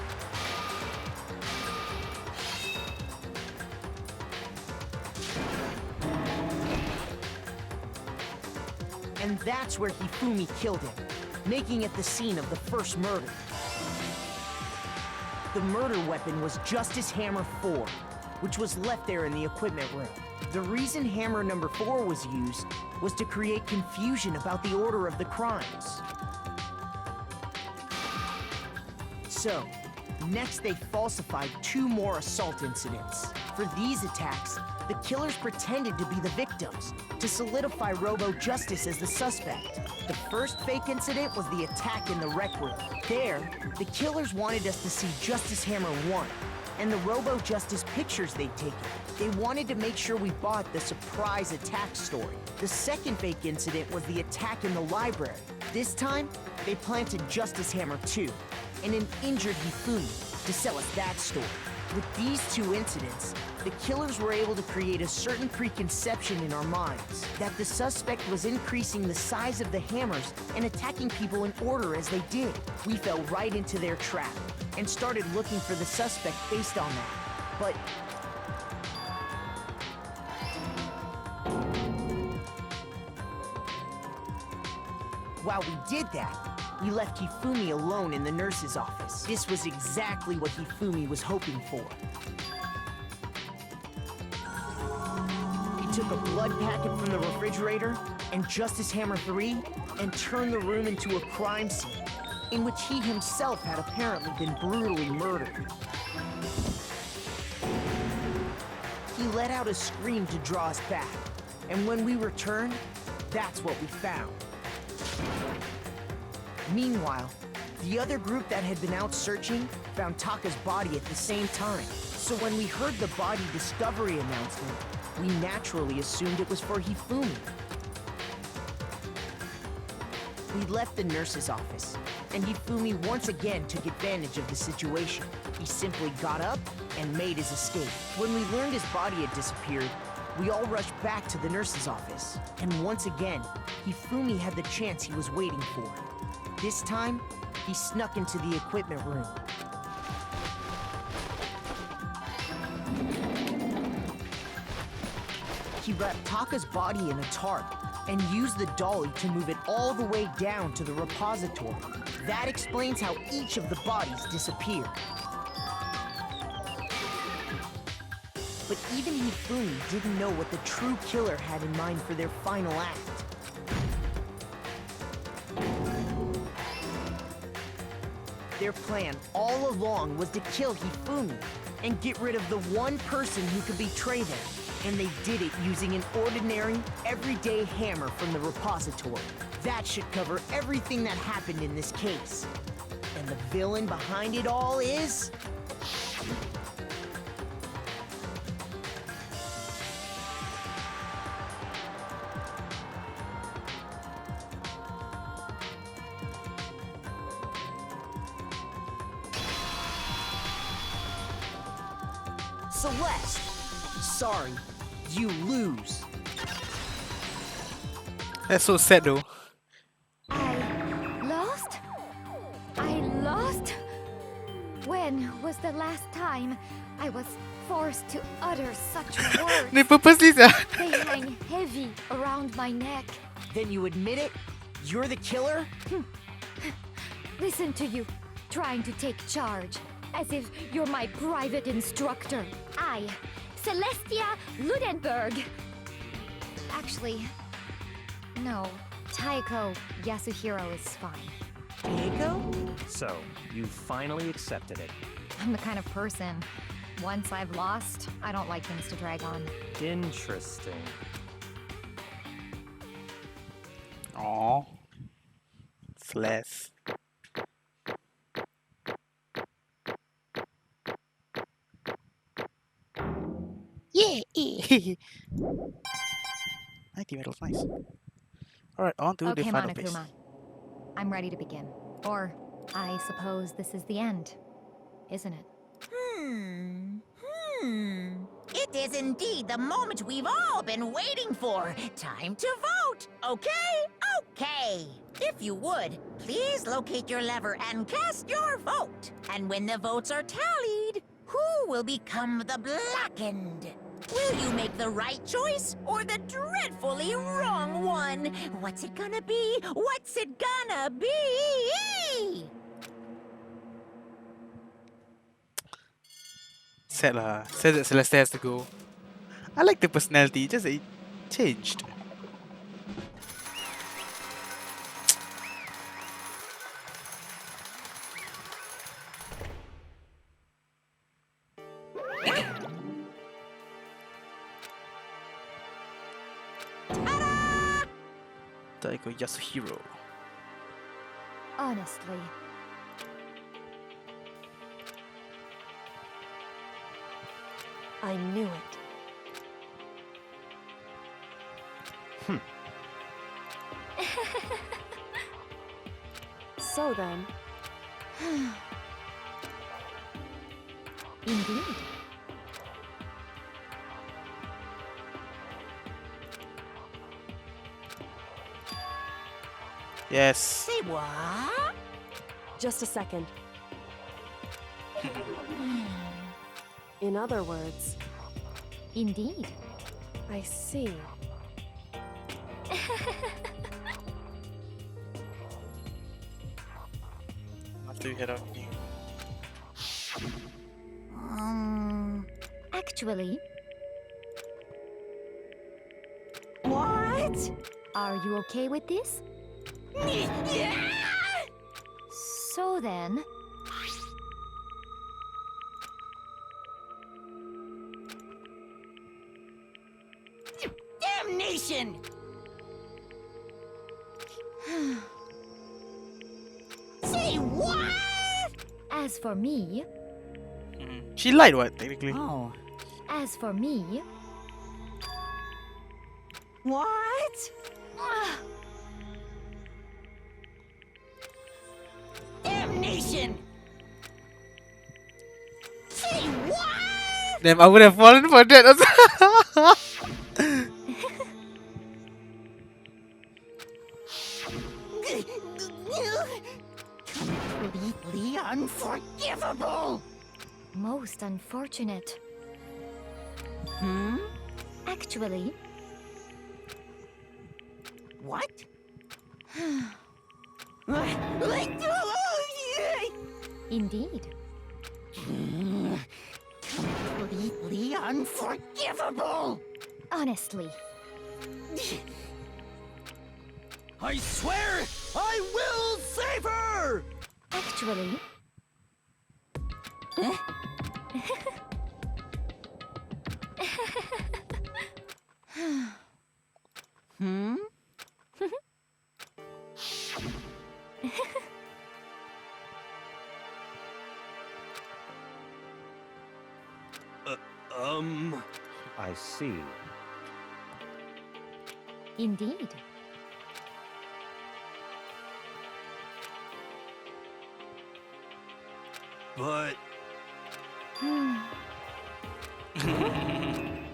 And that's where Hifumi killed him, making it the scene of the first murder. The murder weapon was Justice Hammer 4, which was left there in the equipment room. The reason Hammer number 4 was used was to create confusion about the order of the crimes. So, next they falsified 2 more assault incidents. For these attacks, The killers pretended to be the victims, to solidify Robo Justice as the suspect. The first fake incident was the attack in the rec room. There, the killers wanted us to see Justice Hammer 1, and the Robo Justice pictures they'd taken. They wanted to make sure we bought the surprise attack story. The second fake incident was the attack in the library. This time, they planted Justice Hammer 2 and an injured Hifumi to sell us that story. With these two incidents, the killers were able to create a certain preconception in our minds that the suspect was increasing the size of the hammers and attacking people in order as they did. We fell right into their trap and started looking for the suspect based on that. But while we did that, we left Hifumi alone in the nurse's office. This was exactly what Hifumi was hoping for. He took a blood packet from the refrigerator and Justice Hammer 3 and turned the room into a crime scene in which he himself had apparently been brutally murdered. He let out a scream to draw us back, and when we returned, that's what we found. Meanwhile, the other group that had been out searching found Taka's body at the same time. So when we heard the body discovery announcement, we naturally assumed it was for Hifumi. We left the nurse's office, and Hifumi once again took advantage of the situation. He simply got up and made his escape. When we learned his body had disappeared, we all rushed back to the nurse's office. And once again, Hifumi had the chance he was waiting for. This time, he snuck into the equipment room. He wrapped Taka's body in a tarp and used the dolly to move it all the way down to the repository. That explains how each of the bodies disappeared. But even Hifumi didn't know what the true killer had in mind for their final act. Their plan all along was to kill Hifumi and get rid of the one person who could betray them. And they did it using an ordinary, everyday hammer from the repository. That should cover everything that happened in this case. And the villain behind it all is... Celeste! Sorry, you lose. That's so sad though. I lost? I lost? When was the last time I was forced to utter such words? They purposely They hang heavy around my neck. Then you admit it? You're the killer? Listen to you, trying to take charge, as if you're my private instructor. I, Celestia Ludenberg. Actually, no. Taiko Yasuhiro is fine. Diego? So, you finally accepted it. I'm the kind of person, once I've lost, I don't like things to drag on. Interesting. Aww. Celeste. Yeah! 90 medals, nice. Alright, on to the Okay, final piece. Monokuma. I'm ready to begin. Or, I suppose this is the end, isn't it? It is indeed the moment we've all been waiting for. Time to vote. Okay? Okay. If you would, please locate your lever and cast your vote. And when the votes are tallied, who will become the blackened? Will you make the right choice or the dreadfully wrong one? What's it gonna be? What's it gonna be? Sad lah. Sad that Celeste has to go. I like the personality, just that it changed. Taiko Yasuhiro. Honestly, I knew it. So then, indeed. Yes. Say what? just a second. In other words, Indeed. I see. After you head out. Actually, What? are you okay with this? So then, Damnation! Say what? as for me, She lied, what, technically? Oh. as for me, What? Damnation! Say what? Damn, I would have fallen for that also. Completely unforgivable! most unfortunate. Hmm? Actually, What? indeed. Completely unforgivable! Honestly, I swear I will save her! actually, Hmm? I see. indeed. But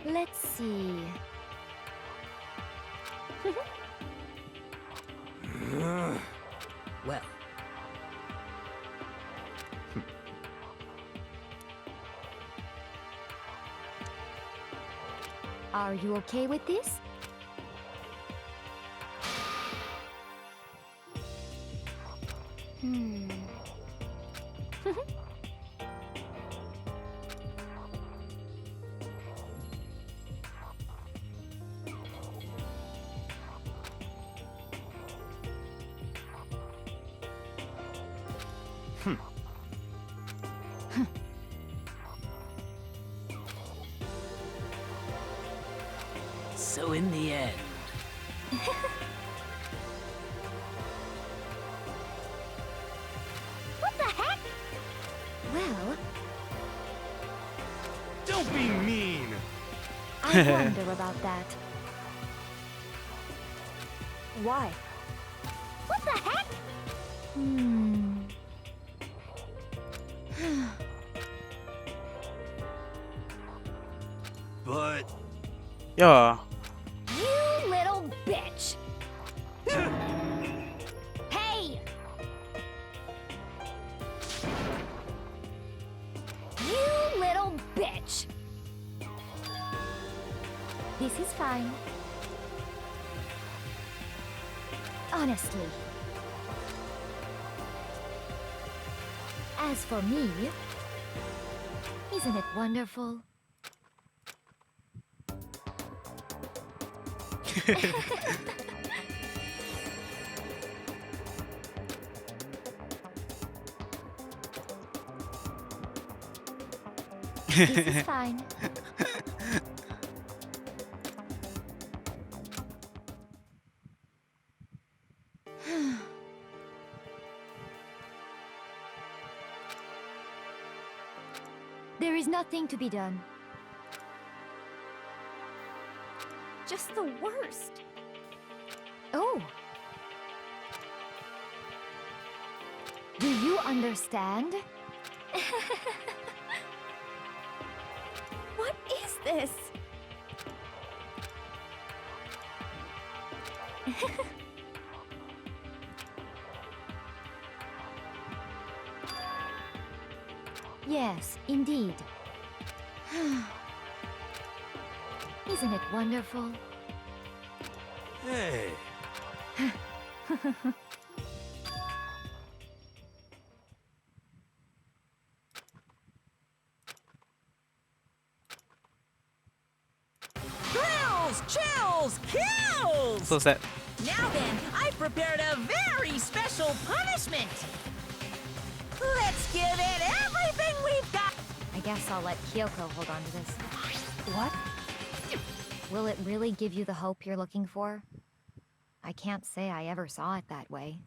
Let's see. Well, Are you okay with this? Hmm. so in the end, What the heck? Well, don't be mean! I wonder about that. Why? What the heck? Hmm. But Yeah. You little bitch! Hey! You little bitch! This is fine. Honestly. As for me, isn't it wonderful? This is fine. There is nothing to be done. Just the worst. Oh. Do you understand? What is this? Yes, indeed. Isn't it wonderful? Hey. Thrills, chills, kills! So sad. Now then, I've prepared a very special punishment! Let's give it everything we've got! I guess I'll let Kyoko hold on to this. What? Will it really give you the hope you're looking for? I can't say I ever saw it that way.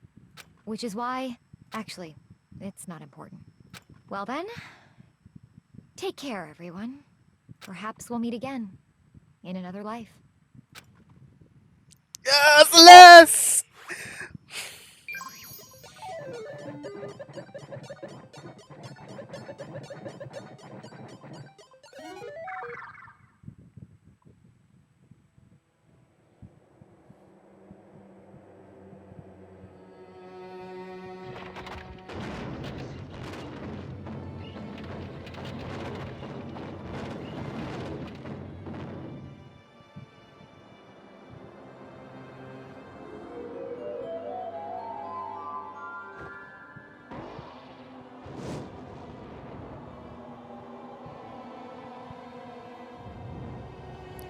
Which is why... Actually, it's not important. Well then... Take care, everyone. Perhaps we'll meet again. In another life. Yes, Les!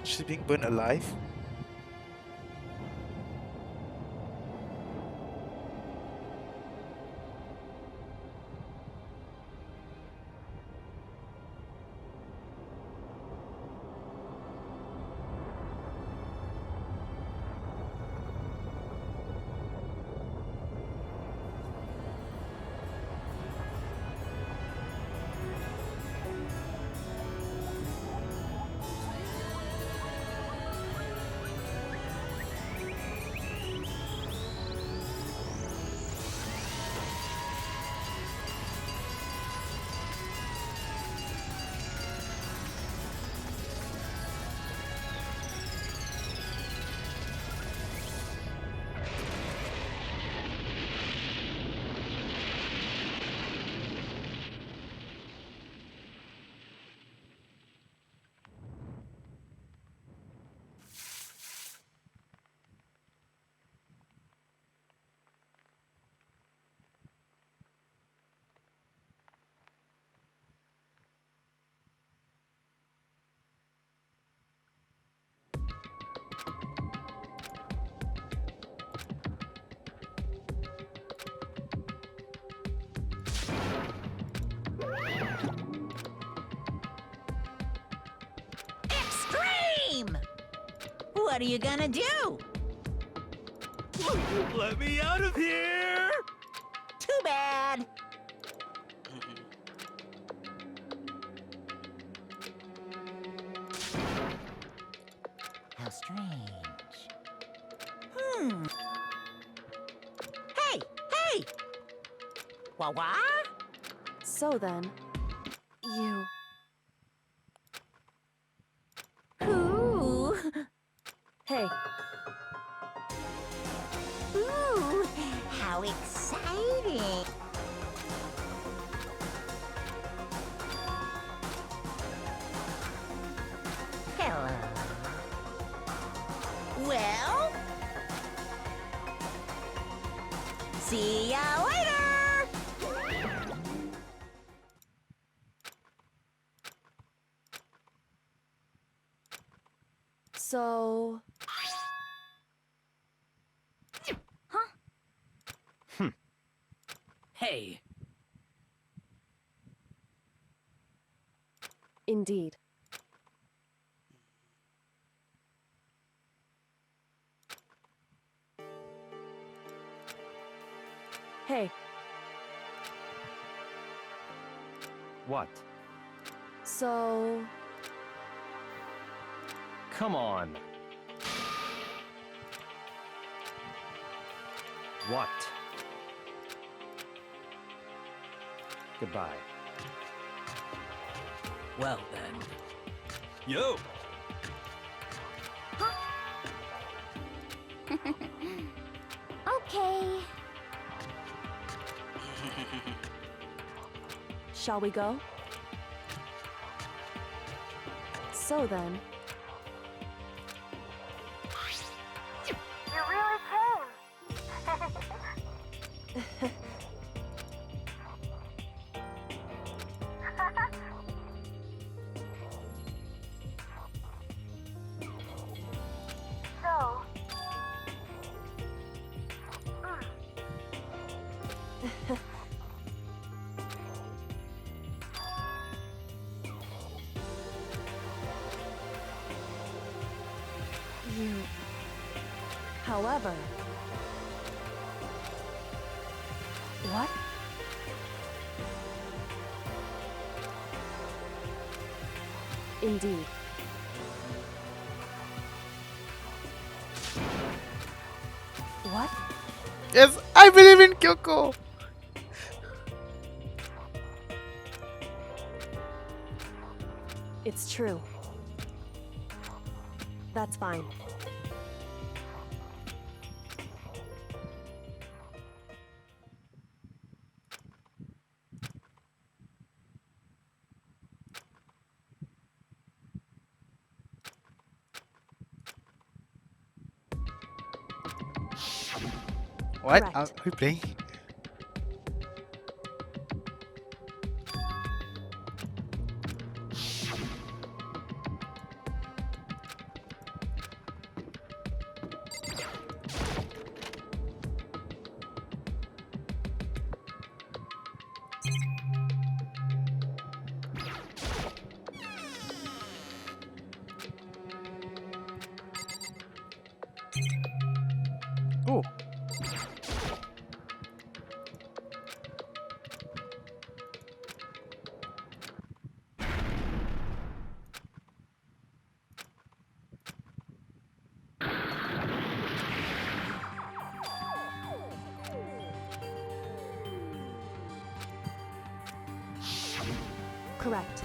She's being burned alive? Extreme! What are you gonna do? Let me out of here! Too bad! How strange. Hey! Hey! Wah-wah? So then, you... Ooh! Hey, Ooh! How exciting! Hello. Well? See ya later! so... Hey, Indeed. Hey, What? so... Come on. What? Goodbye. Well then. Yo! Okay. Shall we go? So then... You really came. So, You... However... What? Indeed. What? Yes, I believe in Kyoko. It's true. That's fine. What? Correct. Are we playing? Oh. Correct.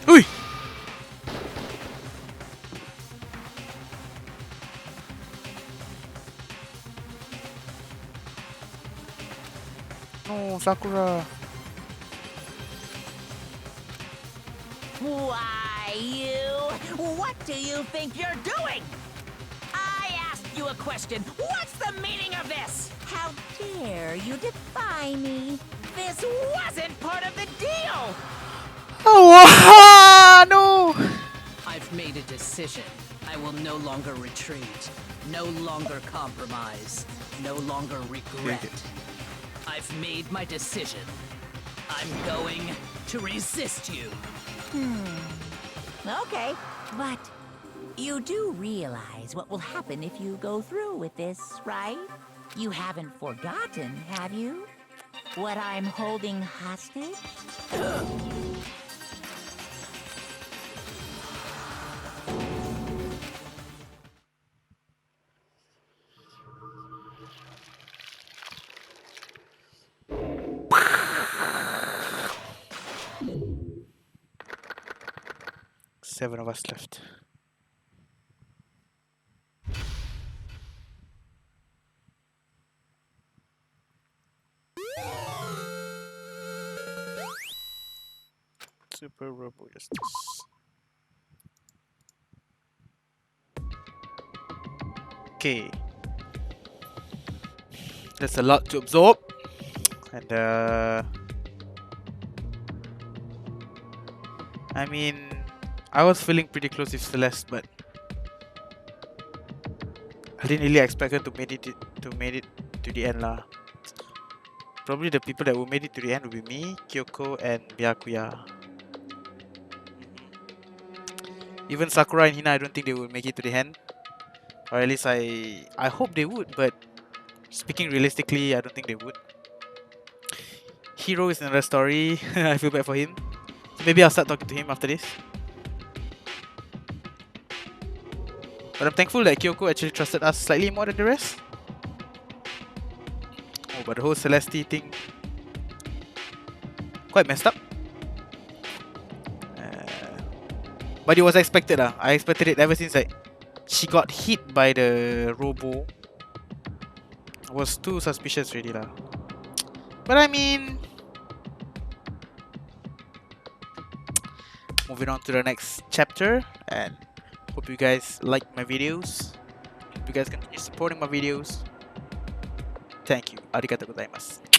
Uy! Sakura. Why, you? What do you think you're doing? I asked you a question. What's the meaning of this? How dare you defy me? This wasn't part of the deal! Oh, no! I've made a decision. I will no longer retreat, no longer compromise, no longer regret. I've made my decision. I'm going to resist you. Okay, but you do realize what will happen if you go through with this, right? You haven't forgotten, have you? What I'm holding hostage? Seven of us left. Super Robo Justice. Okay. There's a lot to absorb. And I mean, I was feeling pretty close with Celeste, but I didn't really expect her to made it to the end lah. Probably the people that will made it to the end will be me, Kyoko, and Byakuya. Even Sakura and Hina, I don't think they will make it to the end. Or at least I hope they would, but speaking realistically, I don't think they would. Hero is another story. I feel bad for him. Maybe I'll start talking to him after this. But I'm thankful that Kyoko actually trusted us slightly more than the rest. Oh, but the whole Celeste thing, quite messed up. But it was expected. I expected it ever since she got hit by the robo. I was too suspicious already lah. But I mean, moving on to the next chapter, and hope you guys like my videos. Hope you guys continue supporting my videos. Thank you. Arigatou gozaimasu.